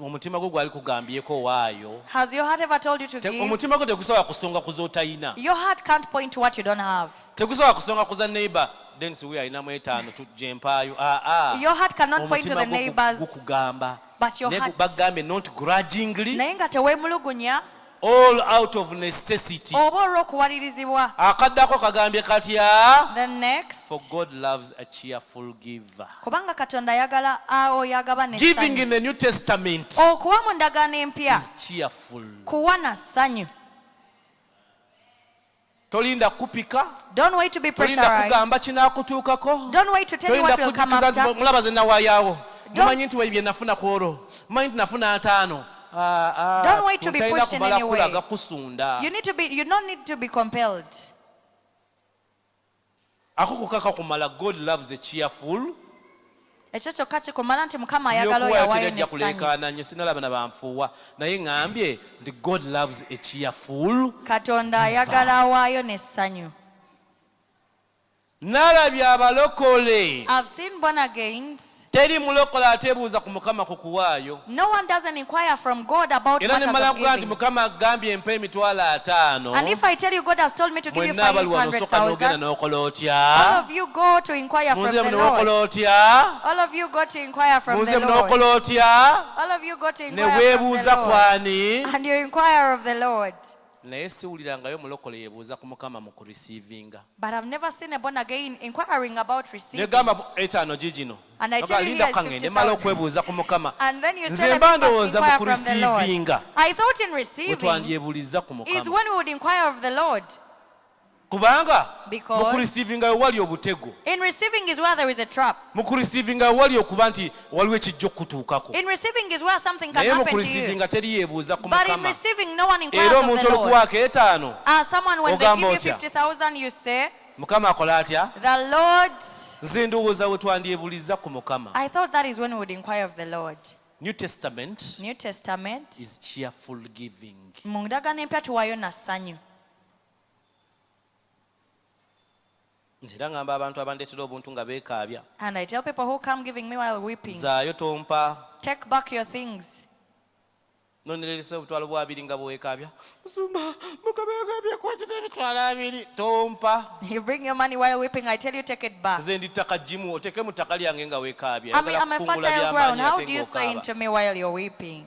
Omutima gwo gwali kugambyeko waayo. Has your heart ever told you to give? Omutima gwo tegusobola kusonga ku z'otayina. Your heart can't point to what you don't have. Tegusobola kusonga ku za neighbor then siwe alinamu etaano tujje mpaayo. Your heart cannot point to the Omutima gwo neighbors. gukugamba. But your Naye heart- bagambye not grudgingly. Naye nga teweemulugunya All out of necessity. oba olw'okuwalirizibwa. Akaddako kagambye katya? The next. For God loves a cheerful giver. Kubanga Katonda ayagala oyo agaba Giving n'essanyu. in the New Testament Okuwa mu ndagaano empya is cheerful. kuwa na ssanyu. tolinda kupika, Don't wait to be tolinda pressurized. kugamba kinaakutuukako, Don't wait to tell you what tolinda will come kujjukiza after. nti mulaba ze nawaayawo, Don't- mumanyi nti bye nafuna ku olwo, mumanyi nti nafuna 5. Don't wait to be Talina pushed in kumala any way. kulaga kusunda. You don't need to be compelled. Ako kukaka kumala, God loves a cheerful. Ekyo kyokka kikumala nti Mukama ayagala oyo awaayo By'okuwayo n'essanyu. kulekaana nnyo, sinalaba na banfuuwa naye ngambye nti God loves a cheerful. Katonda ayagala awaayo n'essanyu. Nalabye abalokole, I've seen born agains. teri mulokole ateebuuza ku Mukama ku kuwaayo. No one doesn't inquire from God about Era ne matters mmala of kugaa nti giving. Mukama agambye empe emitwalo 5. And if I tell you God has told me to give you Mwenna abali wano osooka n'ogenda 500,000, n'okola all otya? of you go to inquire from Munze the muno n'okola Lord. otya? All of you go to inquire from Munze the muno Lord. n'okola otya? All of you go to Ne inquire from the weebuuza Lord. kwani? And you inquire of the Lord. Naye siwulirangayo mulokole yeebuuza ku Mukama mu kurisiivinga. But I've never seen a born again inquiring about receiving. Negamba 5 gigino. And I tell you Linda here is kange nemala 50,000. okwebuuza ku Mukama. And then you Nze say mba let me ndowooza first mu inquire from the Lord. kurisiivinga. I thought in Bwe receiving twandyebuuliza ku is Mukama. when we would inquire of the Lord. Kubanga Because- mu kurisiivinga we wali obutego. In receiving is where there is a trap. Mu kurisiivinga we wali okuba nti waliwo ekijja okutuukako. In receiving is where something can Naye mu happen to you. kurisiivinga teri yeebuuza ku But in Mukama. receiving, no one inquires Era of omuntu the Lord. olukuwaako 5. Someone, when they Ogamba give you otya? 50,000, you say, Mukama akola atya? the Lord. Nze ndowooza we twandyebuuliza ku Mukama. I thought that is when we would inquire of the Lord. New Testament New Testament. is cheerful giving. Mu ndagaano empya tuwaayo na ssanyu. Nze era ngamba abantu abandeetera obuntu nga beekaabya. And I tell people who come giving me while weeping, Zaayo tompa. take back your things. Nonereresa obutwalo bwa 2 nga bwekaabya. Musumba, Mukama yagambye kwatira emitwalo 2. Tompa. You bring your money while weeping, I tell you, take it back. Nze ndi ttaka ggimu oteeke mu ttaka lyange nga weekaabya. I'm Oyagala a kukungula fertile by'amaanyi ground. How ate do you sow ng'okaaba. into me while you're weeping?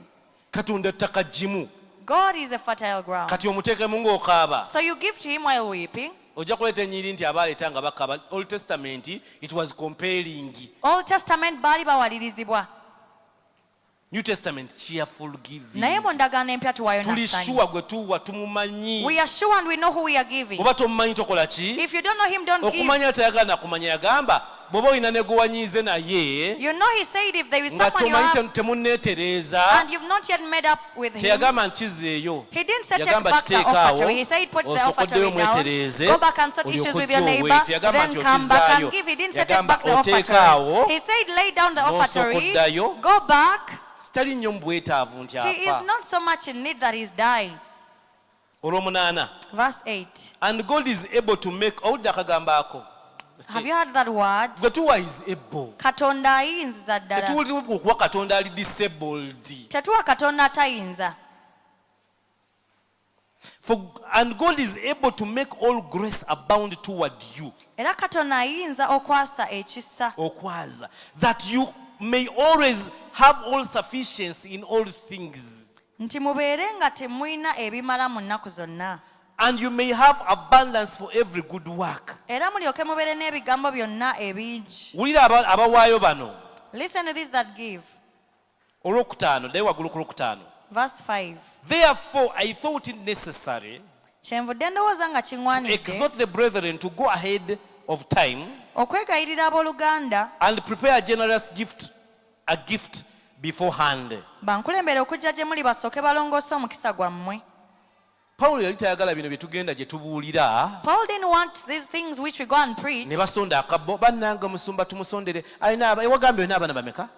Katonda ttaka ggimu. God is a fertile ground. Kati omuteekemu ng'okaaba. So you give to him while weeping. Ojja kuleeta ennyiri nti abaaleeta nga bakaaba. Old Testament, it was compelling. Old Testament baali bawalirizibwa. New Testament, cheerful giving. Naye mu ndagaano empya tuwaayo na Tuli ssanyu. sure gwe tuwa tumumanyi. We are sure and we know who we are giving. Oba tomumanyi tokola ki? If you don't know him, don't give. Okumanya tayagala nakumanya yagamba bw'oba olina ne gwe wanyiize naye You know he said if there is nga someone you tomanyi have temunneetereza and you've not yet made up with him, teyagamba nkizeeyo. he didn't say take Yagamba back the kiteekaawo offertory. He said put the osokoddeyo offertory down, mwetereeze go back and sort olyoke issues with ojje your neighbor, owe. Teyagamba then nti come back okizaayo. and give. He didn't say take Yagamba back the offertory. oteekaawo He said lay down the offertory, n'osookoddayo. go back. Sitali nnyo mu bwetaavu nti He is afa. not so much in need that he's dying. Olw'omunaana. Verse 8. And God is able to make, owulidde akagambo ako? Have you heard that word? Gwe tuwa is able. Katonda ayinza ddala. Tetuwuli okuwa Katonda ali disabled. Tetuwa Katonda atayinza. And God is able to make all grace abound toward you. Era Katonda ayinza okwasa ekisa. Okwaza. That you may always have all sufficiency in all things. Nti mubeere nga temulina ebimala mu nnaku zonna. And you may have abundance for every good work. Era mulyoke mubeere n'ebigambo byonna ebingi. Wulira abawaayo bano. Listen to this that give. Olwokutaano, ddayo waggulu ku lwokutaano. Verse 5. Therefore I thought it necessary Kyenvudde ndowooza nga to kiŋŋwanidde exhort the brethren to go ahead of time okwegayirira abooluganda and prepare a generous gift beforehand. bankulembere okujja gye muli basooke balongoose omukisa gwammwe. Pawulo yali tayagala bino bye tugenda gye tubuulira Paul didn't want these things which we go and preach. ne basonda akabbo. Bannange musumba tumusondere. Wagambye olina abaana bameka?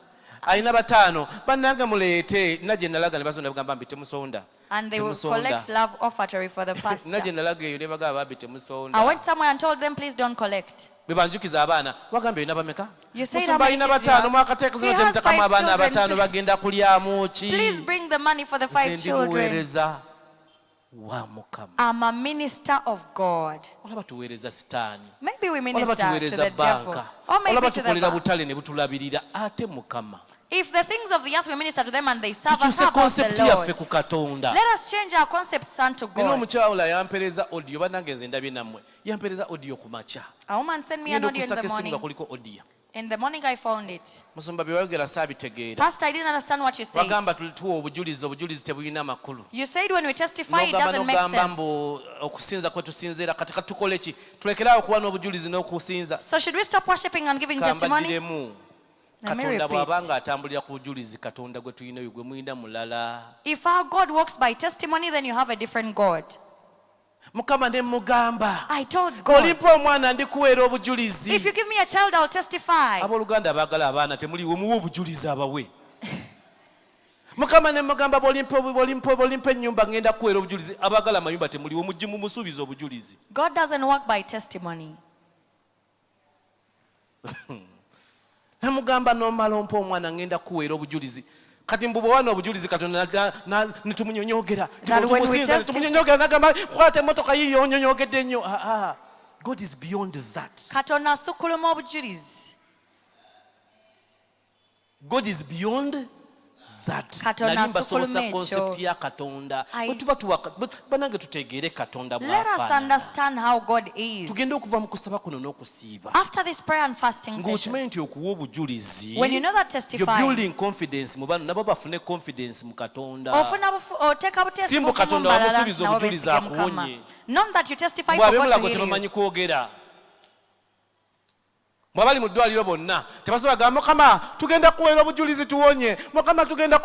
Alina 5. Bannange muleete. Nna gye nalaga ne basonda bagamba mbi temusonda. And they will collect love offertory for the pastor. Nna gye nalaga eyo ne bagamba babbi I temusonda. went somewhere and told them, please don't collect. Be banjukiza abaana. Wagambye olina bameka? You said Musumba how many alina kids you 5. have? Mwakateekezo He has temutekamu 5 abaana children. 5 bagenda kulyamu ki? Please bring the money for the 5 Nze children. ndimuweereza wa Mukama. I'm a minister of God. Olaba tuweereza sitaani. Maybe we Olaba minister to tuweereza the devil. banka. Or maybe Olaba to the tukolera bank. butale ne butulabirira ate Mukama. If the things of the earth we minister to them and they serve us, Tukyuse how about concept the yaffe Lord? ku Katonda. Let us change our concepts unto Nina God. omukyawula yampereza audio bannange nze ndabye nammwe. Yampereza audio ku makya. A woman sent me an Ngenda audio in the okusaka essimu nga morning. kuliko audio. In the morning I found it. musumba bye wayogera saabitegeera Pastor, I didn't understand what you said. wagamba tuwa obujulizi tebulina makulu You said when we testify, it n'ogamba doesn't make n'ogamba sense. mbu okusinza kwe tusinziira kati katukole ki tulekeraawo okuba n'obujulizi n'okusinza So should we stop worshiping and giving testimony? kambagiremu Let me katonda repeat. bw'aba ng'atambulira ku bujulizi katonda gwe tulina oyo gwe muyina mulala If our God walks by testimony, then you have a different God. mukama ne mugamba I told God, olimpa omwana ndikuweera obujulizi if you give me a child, I'll testify. abooluganda abaagala abaana temuliwe muwe obujulizi abawe mukama ne mugamba bw'olimpa ennyumba ngenda kuweera obujulizi abaagala amayumba temuliwe mujje mumusuubiza obujulizi God doesn't work by testimony. namugamba nomala ompa omwana ngenda kuweera obujulizi kati mbu bwewana obujulizi katonda netumunyonyogera netumunyonyogera nagamba kwata emotoka yiyo onyonyogedde nnyo God is beyond that. Katonda asukuluma obujulizi. God is beyond that. Katonda Nalimba asukuluma sosa ekyo. concept ya katonda bwetuba banange tutegeere katonda Let us bw'afaanana understand how God is. tugende okuva mu kusaba kuno n'okusiiba After this prayer and fasting session, ng'okimanyi nti okuwa obujulizi when you know that you're testifying, building confidence mu bantu nabo bafune confidence mu katonda oteeka buteefu Simbu mu Katonda balala, wamusuubiza nabo obujulizi beesige Mukama. akuwonye. Not that you testify for bw'abemulago God to heal you. tebamanyi kwogera bw'abali mu ddwaliro bonna tebasobola gamba mukama tugenda kuweera obujulizi tuwonye mukama tugenda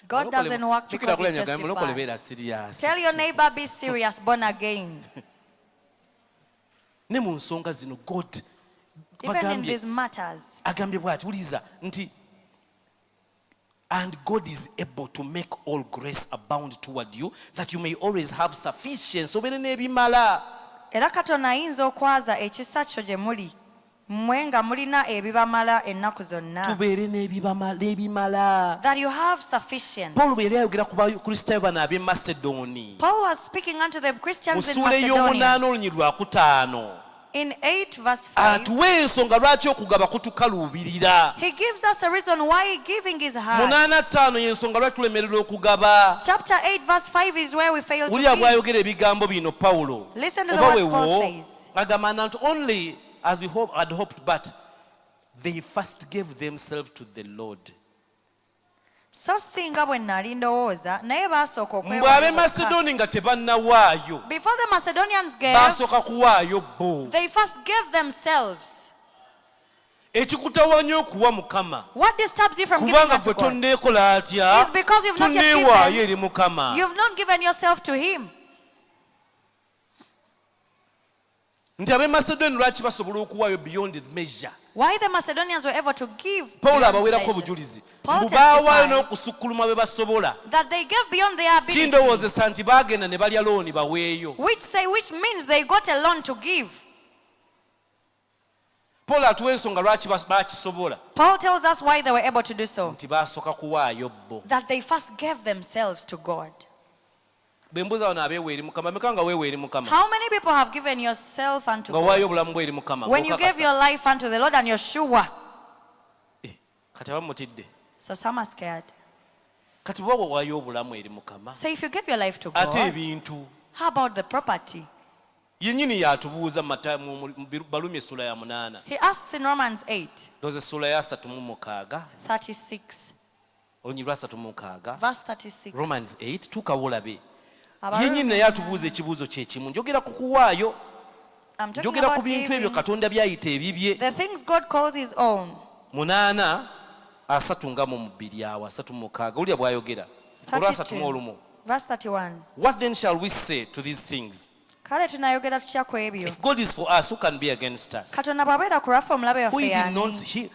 God doesn't work because you mulokole testify. beera serious Tell your neighbor, be serious, born again. ne mu nsonga zino God Even in bagambye these matters. agambye bw'ati wuliza nti and God is able to make all grace abound toward you that you may always have sufficiency obeere n'ebimala Era Katonda ayinza okwaza ekisa kyo gye muli, mmwe nga mulina ebibamala ennaku zonna. tubeere n'ebimala That you have sufficient. Paul bwe yali ayogera ku bakristaayo bano ab'e Macedonia Paul was speaking unto the mu Christians in ssuula Macedonia. ey'omunaana olunyi lwakutaano In 8 verse 5, atuwa ensonga lwaki okugaba kutukaluubirira he gives us a reason why giving is hard. 8:5 y'ensonga lwaki tulemererwa okugaba Chapter 8 verse 5 is where we fail to wulira give. bw'ayogera ebigambo bino Pawulo Listen to the oba words Paul weewo says. agamba not only as we had hoped but they first gave themselves to the Lord. So singa bwe nali ndowooza naye baasooka mbwe ab'e okwewaayo. Macedonia nga tebannawaayo Before the Macedonians gave, baasooka kuwaayo bo they first gave themselves. ekikutawanya okuwa Mukama What disturbs you from giving kubanga unto gwe God? tonneekola atya It's because you've not yet tonneewaayo given. eri Mukama You've not given yourself to him. nti ab'e Macedonia lwaki basobola okuwaayo beyond the measure Why the Macedonians were able to give Pawulo beyond abaweerako measure. obujulizi Paul mbu baawaayo testifies n'okusukkuluma bwe basobola that they gave beyond their ability, kindowoozesa nti baagenda ne balya looni baweeyo which means they got a loan to give. Pawulo atuwa ensonga lwaki baakisobola Paul tells us why they were able to do so. nti baasooka kuwaayo bo That they first gave themselves to God. bwe mbuuza wano abeewa eri Mukama meka nga weewa eri Mukama How many people have given yourself unto nga waayo God? obulamu bwe eri Mukama When you gave your life unto the Lord and you're sure. kati abamutidde So some are scared. kati bwe waayo obulamu eri Mukama So if you give your life to ate God, ebintu how about the property? yennyini yatubuuza mu Balumi essula ya 8 He asks in Romans 8, ndowooza essula ya 36 36, olunyi lwa 36 verse 36. Romans 8 tuukawo olabe Abarumi- yennyini naye atubuuza ekibuuzo kye kimu njogera ku kuwaayo I'm talking njogera ku about bintu ebyo giving, Katonda byayita ebibye the things God calls his own. 8:32 awo 36 wulira bw'ayogera olwa 31 Verse 31. What then shall we say to these things? Kale tunayogera tutya ku ebyo? If God is for us, who can be against us? Katonda bw'abeera ku lwaffe omulabe Who waffe did not, y'ani?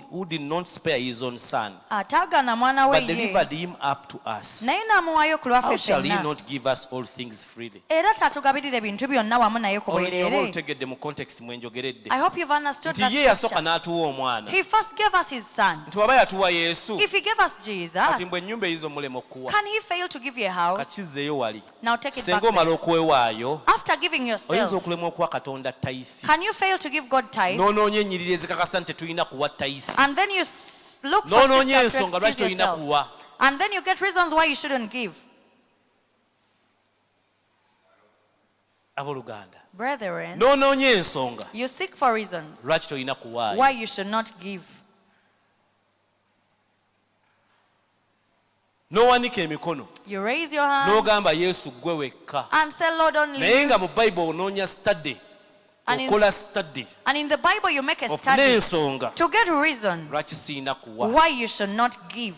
who did not spare his own son, Ataagana mwana we but ye, delivered him up to us? naye n'amuwaayo ku lwaffe How shall he ffenna. not give us all things freely? Era tatugabirira ebintu byonna wamu naye ku Olwo bwereere. olutegedde mu context mwe njogeredde I hope you've understood nti that ye yasooka scripture. n'atuwa omwana He first gave us his son. nti waba yatuwa Yesu If he gave us kati Jesus, mbwe ennyumba eyizo mulema okuwa can he fail to give you a house? kakizzeeyo wali Now take it back senga omala there. okwewaayo After giving oyinza yourself, okulemwa okuwa Katonda tayisi can you fail to give God tithe? n'onoonya ennyiriri ezikakasa nti tetulina kuwa tayisi And then you look for n'onoonya scripture to ensonga lwaki excuse tolina yourself. kuwa And then you get reasons why you shouldn't give. abooluganda Brethren, n'onoonya ensonga you seek for reasons lwaki tolina kuwaayo. why you should not give. N'owanika emikono You raise your hand n'ogamba Yesu gwe wekka. and say, Lord only. Naye nga mu Bayibuli onoonya study, okola study And in the Bible you make a ofune study ensonga to get reasons lwaki siina kuwa. why you should not give.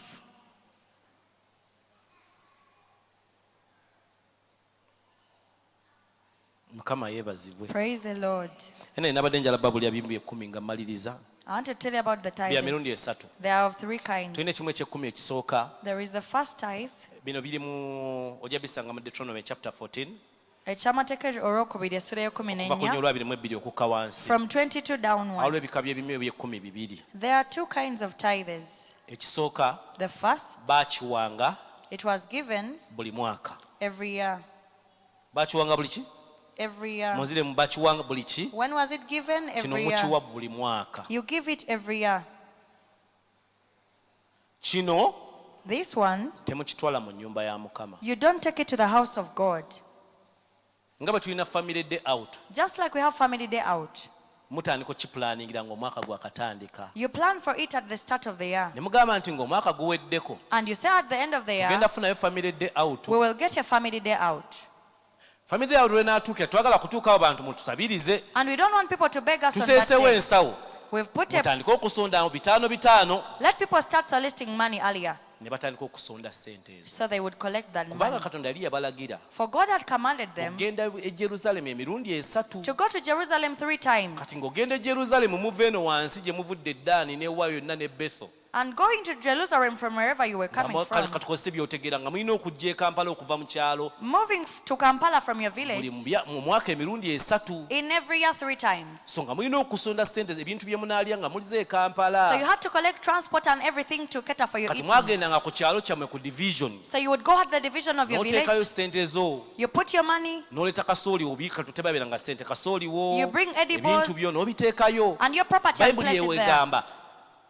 Mukama yeebazibwe. Praise the Lord. Ene nabadde njala Babuli ya bimbi 10 nga mmaliriza. I want to tell you about the Bya mirundi tithes. esatu. There are of three kinds. Tulina ekimu eky'ekkumi ekisooka. There is the first tithe, Bino biri mu ojja bisanga mu Deuteronomy chapter 14 eky'amateeka olwokubiri essula y'ekumi kuva ku n'ennya, nnyo 22 okukka wansi. from 22 Waliwo downwards. ebika by'ebimu eby'ekkumi bibiri. There are two kinds of tithes. Ekisooka The first, baakiwanga it was given buli mwaka. every year. Baakiwanga buli ki? Every year. Muzire mu baakiwanga buli ki? When was it given? Kino Every mukiwa year. buli mwaka. You give it every year. Kino This one, temukitwala mu nnyumba ya Mukama. you don't take it to the house of God. Nga bwe tulina family day out, Just like we have family day out. mutandika okipulaningira ng'omwaka gwakatandika. You plan for it at the start of the year. Ne mugamba nti ng'omwaka guweddeko And you say at the end of the year, tugenda kufunayo family day out. we will get a family day out. Family day out lwenaatuukira twagala kutuukawo bantu mutusabirize. And we don't want people to beg us on that Tuseesewo day. ensawo. We've put a, Mutandika okusonda mu bitaano bitaano. let people start soliciting money earlier Ne batandika okusonda ssente ezo. so they would collect that Kubanga money. Katonda yali yabalagira For God had commanded them ogenda e Yerusaalemi emirundi esatu. to go to Jerusalem 3 times. Kati ng'ogenda e Yerusaalemi muva eno wansi gye muvudde Ddaani n'ewa yonna ne Betho. And going to Jerusalem from wherever you were coming from, Katukozese by'otegeera nga mulina okujja e Kampala okuva mu kyalo moving to Kampala from your buli village mu mwaka emirundi esatu. in every year 3 times. So nga mulina okusonda ssente ebintu bye munaalya nga mulize e So you Kampala. had to collect transport and everything to cater for your Kati eating. mwagendanga ku kyalo kyammwe ku division. So you would go at the division of your N'oteekayo village, ssente zo. you put your money, N'oleeta kasooli obiika tutebabeeranga ssente kasooli wo. You bring edibles, ebintu byo n'obiteekayo. and your property and Bayibuli place it there. ewegamba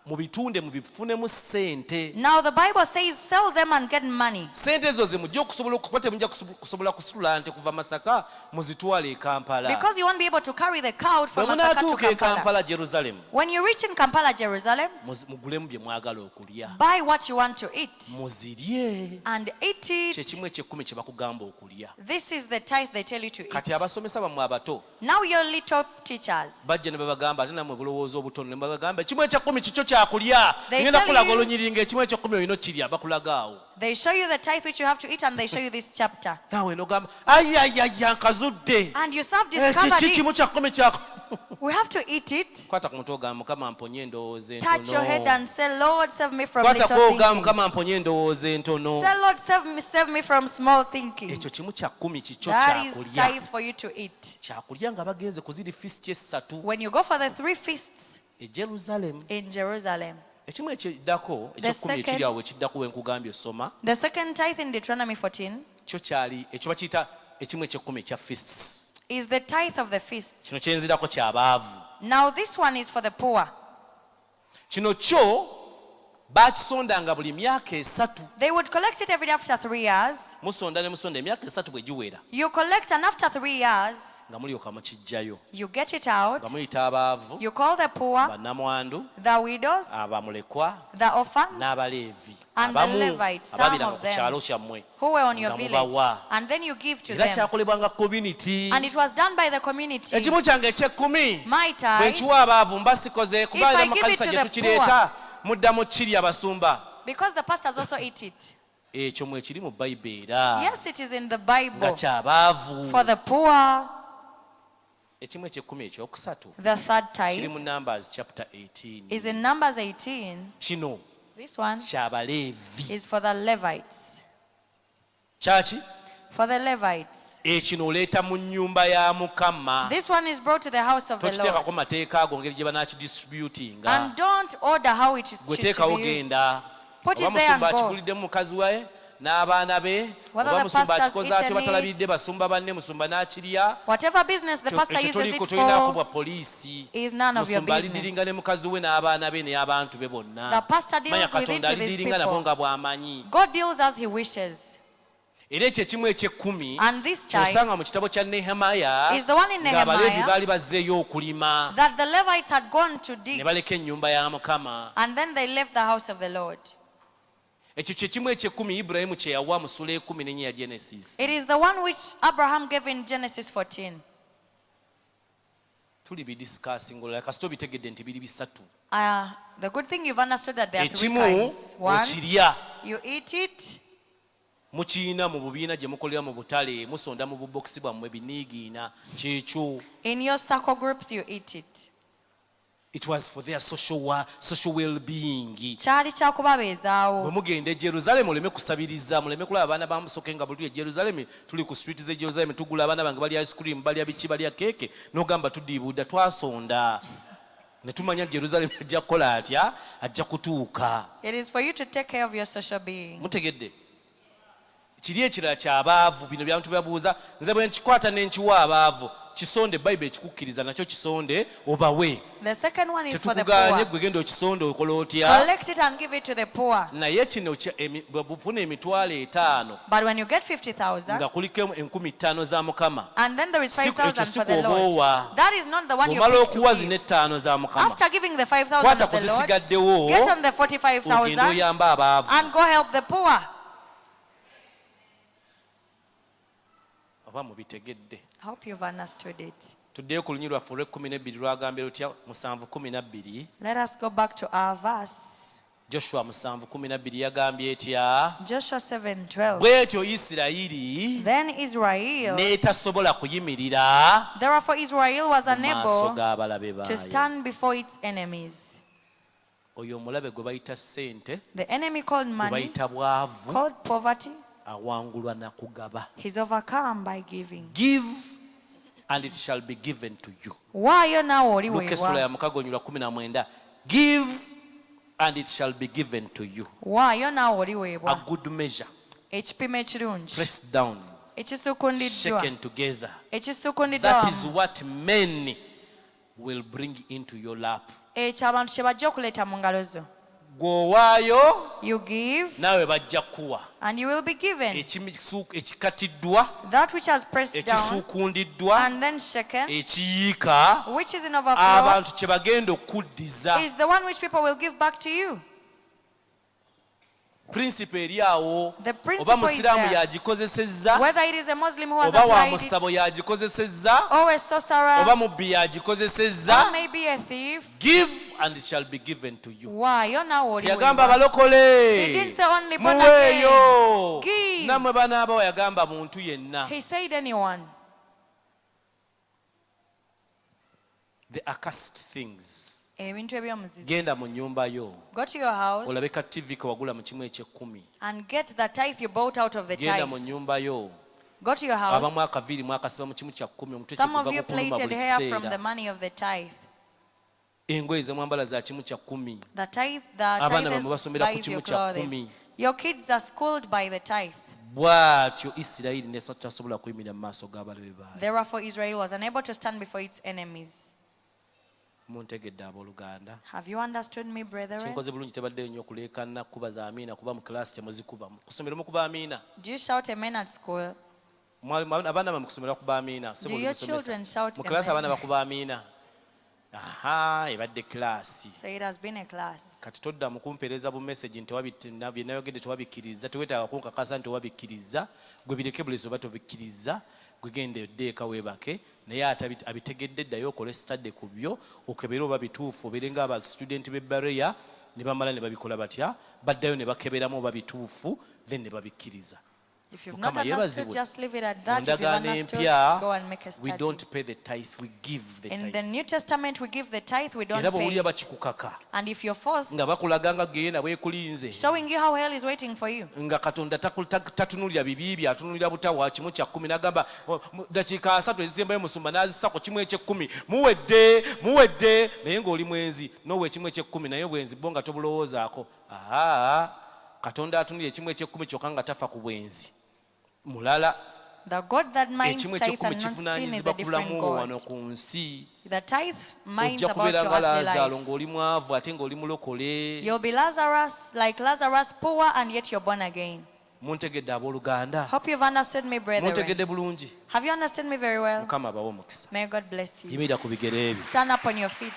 mubitunde mubifunemu ssente. Now the Bible says sell them and get money. Ssente ezo ze mujja okusobola okuba temujja kusobola kusitula nte kuva Masaka muzitwale e Kampala. Because you won't be able to carry the cow Bwe from Masaka to munaatuuka e Kampala. Kampala Jerusalem When you reach in Kampala, Jerusalem, mugulemu bye mwagala okulya. buy what you want to eat Muzirye. and eat Kye it. kimu eky'ekkumi kye bakugamba okulya. This is the tithe they tell you to eat. Kati abasomesa bammwe abato Now your little teachers, bajja ne babagamba ate nammwe bulowooza obutono ne babagamba ekimu ekyekkumi kikyo kyakulya. They Ngenda tell kulaga you- olunyiringa ekimu ekyekkumi olina okirya bakulaga awo. they show you the tithe which you have to eat and they show you this chapter. Naawe n'ogamba ayayaya nkazudde. And you have Kiki discovered kimu it. kyakkumi kya We have to eat it. kwata ku mutwe ogamba Mukama mponye endowooza Touch your head entono. and say, Lord, save me from Kwata little ku ogamba thinking. Mukama mponye endowooza entono. Say, Lord, save me from small thinking. Ekyo kimu kya kkumi kikyo That is kyakulya. tithe for you to eat. Kyakulya nga bagenze ku ziri feast essatu When you go for the 3 feasts e Jerusalem. in Jerusalem, Ekimu ekiddako eky'ekkumi second- ekiri awo ekiddako we nkugambye osoma the second tithe in Deuteronomy 14 kyo kyali ekyo bakiyita ekimu ekyekkumi ekya feasts. is the tithe of the feasts. Kino kyenzirako ky'abaavu. Now this one is for the poor. Kino kyo baakisondanga buli myaka esatu. They would collect it every day after 3 years. Musonda ne musonda emyaka esatu bwe giwera You collect, and after 3 years, nga mulyoka mukijjayo you get it out. nga muyita abaavu, You call the poor, bannamwandu, the widows, abamulekwa the orphans, n'Abaleevi and the abamu Levites, some abaabiranga of ku them, kyalo kyammwe. who were on your nga village. mubawa. And then you give to Era them. kyakolebwanga community. And it was done by the community. Ekimu kyange eky'ekkumi My bwe tithe, nkiwa abaavu mba sikoze kubanga I mu give it makanisa to gye the tukireeta muddamu kirya abasumba. because the pastors also eat it. Ekyo mwe kiri mu Bayibuli era Yes, it is in the nga Bible. kyabaavu. For the poor, Ekimu ekyekkumi ekyokusatu the third kiri tithe mu Numbers chapter 18. is in Numbers 18. Kino This one ky'Abaleevi. is for the Levites. Kyaki? For the Levites. Ekino oleeta mu nnyumba ya Mukama. This one is brought to the house of the Tokiteekako Lord. mateeka ago ngeri gye banaakidistributinga. And don't order how it is Gwe should teekawo be used. genda. Put it Oba there and musumba go. akikuliddemu mukazi we n'abaana be, Whether oba the musumba pastor's akikoze atyo eaten batalabiridde basumba banne musumba n'akirya. Whatever business the pastor Ekyo uses it tolinaako bwa for poliisi. is none of your Musumba business. alidiringa ne mukazi we n'abaana be n'abantu be bonna. The pastor Manya deals with it Katonda with his alidiringa nabo people. nga bw'amanyi. God deals as he wishes. era ekyo ekimu eky'ekkumi And this tithe ky'osanga mu kitabo kya Nehemiya is the one in ng'Abaleevi Nehemiah baali bazzeeyo okulima that the Levites had gone to ne dig, baleka ennyumba ya Mukama. and then they left the house of the Lord. Ekyo kye kimu eky'ekkumi Ibulayimu kye yawa mu ssula ekumi n'ennya ya Genesis. It is the one which Abraham gave in Genesis 14. Tuli bidiscussing olala kasita obitegedde nti biri bisatu. The good thing you've understood that there are three Ekimu kinds. One, okirya you eat it. mukiina mu bubiina gye mukolera mu butale musonda mu bubokisi bwammwe biniigiina kyekyo. In your circle groups, you eat it. It was for their social well-being. Kyali kya kubabeezaawo. Bwe mugenda e Jerusalem muleme kusabiriza, muleme kulaba abaana ba musoke nga buli e Jerusalem tuli ku street ze Jerusalem tugula abaana bange bali ice cream, bali biki, bali keeke n'ogamba tudiibuuda twasonda. Ne tumanya Jerusalem ajja kukola atya, ajja kutuuka. It is for you to take care of your social being. Mutegedde? Kiri ekirala ky'abaavu, bino by'abantu byabuuza, nze bwe nkikwata ne nkiwa abaavu. Kisonde Bible ekikukkiriza nakyo kisonde obawe. The second one is for the Tetuganye poor. gwe genda okisonde okola otya? Collect it and give it to the poor. Naye kino bufuna emitwalo 5 But when you get 50,000, nga kuliko 5,000 za Mukama. and then there is Si- 5,000 ekyo for the si Lord, kw'oboowa. that is not the one you Omala pick to okuwa give. zino 5 za Mukama. After giving the 5,000 Kwata of the ku Lord, zisigaddewo, get on the ogenda 45,000 oyamba abaavu. and go help the poor. Oba mubitegedde. I hope you've understood it. Tuddeyo ku lunyi lwaffe olw'e12 lwagambye lutya 7:12. Let us go back to our verse. Joshua 7:12 yagambye etya? Joshua 7:12. Bw'etyo Isirayiri Then Israel, n'etasobola kuyimirira therefore Israel was mu maaso unable g'abalabe to baayo. stand before its enemies. Oyo omulabe gwe bayita ssente, The enemy called gwe money, bayita bwavu, called poverty, awangulwa na kugaba. he's overcome by giving. Give and it shall be given to you. Waayo naawe Luka essula ya oliweebwa. 19. Give and it shall be given to you. Waayo naawe A oliweebwa. good measure, Ekipimo ekirungi, pressed down, ekisukundiddwa, shaken together. ekisukundiddwa That is wamu. what men will bring into your lap. Ekyo abantu kye bajja okuleeta mu ngalo zo. Gw'owaayo You give naawe bajja kuwa. and you will be given. Ekikatiddwa, That which has pressed down ekisuukundiddwa, and then shaken, ekiyiika, which is in overflow, abantu kye bagenda okuddiza. is the one which people will give back to you. Principle eri awo. The principle Oba is musiraamu there. yagikozesezza, Whether it is a Muslim who has oba wa applied it, musabo yagikozesezza, or a sorcerer, oba mubbi yagikozesezza. or maybe a thief, Give and it shall be given to you. waayo naawe Teyagamba oliweebwa. abalokole, He didn't say only born muweeyo. again. Give. Nammwe banaaba yagamba muntu yenna. He said anyone. The accursed things. Ebintu ebyomuzizo. Genda mu nnyumba yo Go to your house olabe ka TV ke wagula mu 1:10. and get the tithe you bought out of the Genda mu tithe. nnyumba yo. Go to your Abamu house. akaviiri mwakasiba mu 1:10 omutwe Some of kyeguva you gukuluma plaited buli hair from the kiseera. money of the tithe. Engoye ze mwambala za 1:10. The tithe Abaana is bammwe basomera ku buys your 1:10. clothes. Your kids are schooled by the tithe. Bw'atyo Isirayiri n'etasobola kuyimirira mu maaso g'abalabe baayo. Therefore Israel was unable to stand before its enemies. Muntegedde abooluganda. Have you understood me, brethren? Kinkoze bulungi tebaddeyo nnyo okuleekana kubaza amiina kuba mu kilaasi temuzikuba. Ku ssomero mukuba amiina. Do you shout amen at school? Abaana bammwe ku ssomero bakuba amiina. Do your children shout Mu kilaasi amen? abaana bakuba amiina. Aha, ebadde kilaasi. So it has been a class. Kati todda mu kumpeereza bu message nti bye nayogedde tewabikkiriza, teweetaaga kunkakasa nti tewabikkiriza, gwe bireke bulezi oba tobikkiriza, gwe genda eddeeka weebake, naye ate abitegedde ddayo okole study ku byo, okebere oba bituufu, obeere ng'aba student b'e Berea ne bamala ne babikola batya, baddayo ne bakeberamu oba bituufu, then ne babikkiriza. If you've not Mukama understood, yeebazibwe. just leave it at Mu that. If you've ndagaano understood, empya, go and make a we study. don't pay the tithe, we give the In the tithe. New Testament, we give the tithe, we don't Era pay. bw'owulira bakikukaka And if you're forced, nga bakulaga nga geena bwekulinze, showing you how hell is waiting for you. nga Katonda tatunulira bibi bye, atunulira butawa 1:10 n'agamba dakiika 3 ezisembayo musumba n'azissa ku 1:10, muwedde naye ng'oli mwenzi n'owa 1:10 naye bwenzi bwo nga tobulowoozaako. Katonda atunulira 1:10 kyokka nga tafa ku bwenzi mulala. The God that minds tithe 1:10 and not sin is kivunaanyizibwa a different kulamu wano God. ku nsi. The tithe minds Ojja about kubeera your nga earthly Laazaalo life. ng'oli mwavu ate ng'oli mulokole. You'll be Lazarus, like Lazarus, poor and yet you're born again. muntegedde abooluganda Hope you've understood me, brethren. muntegedde bulungi Have you understood me very well? mukama abawe omukisa May God bless you. yimirira ku bigere ebyo Stand up on your feet.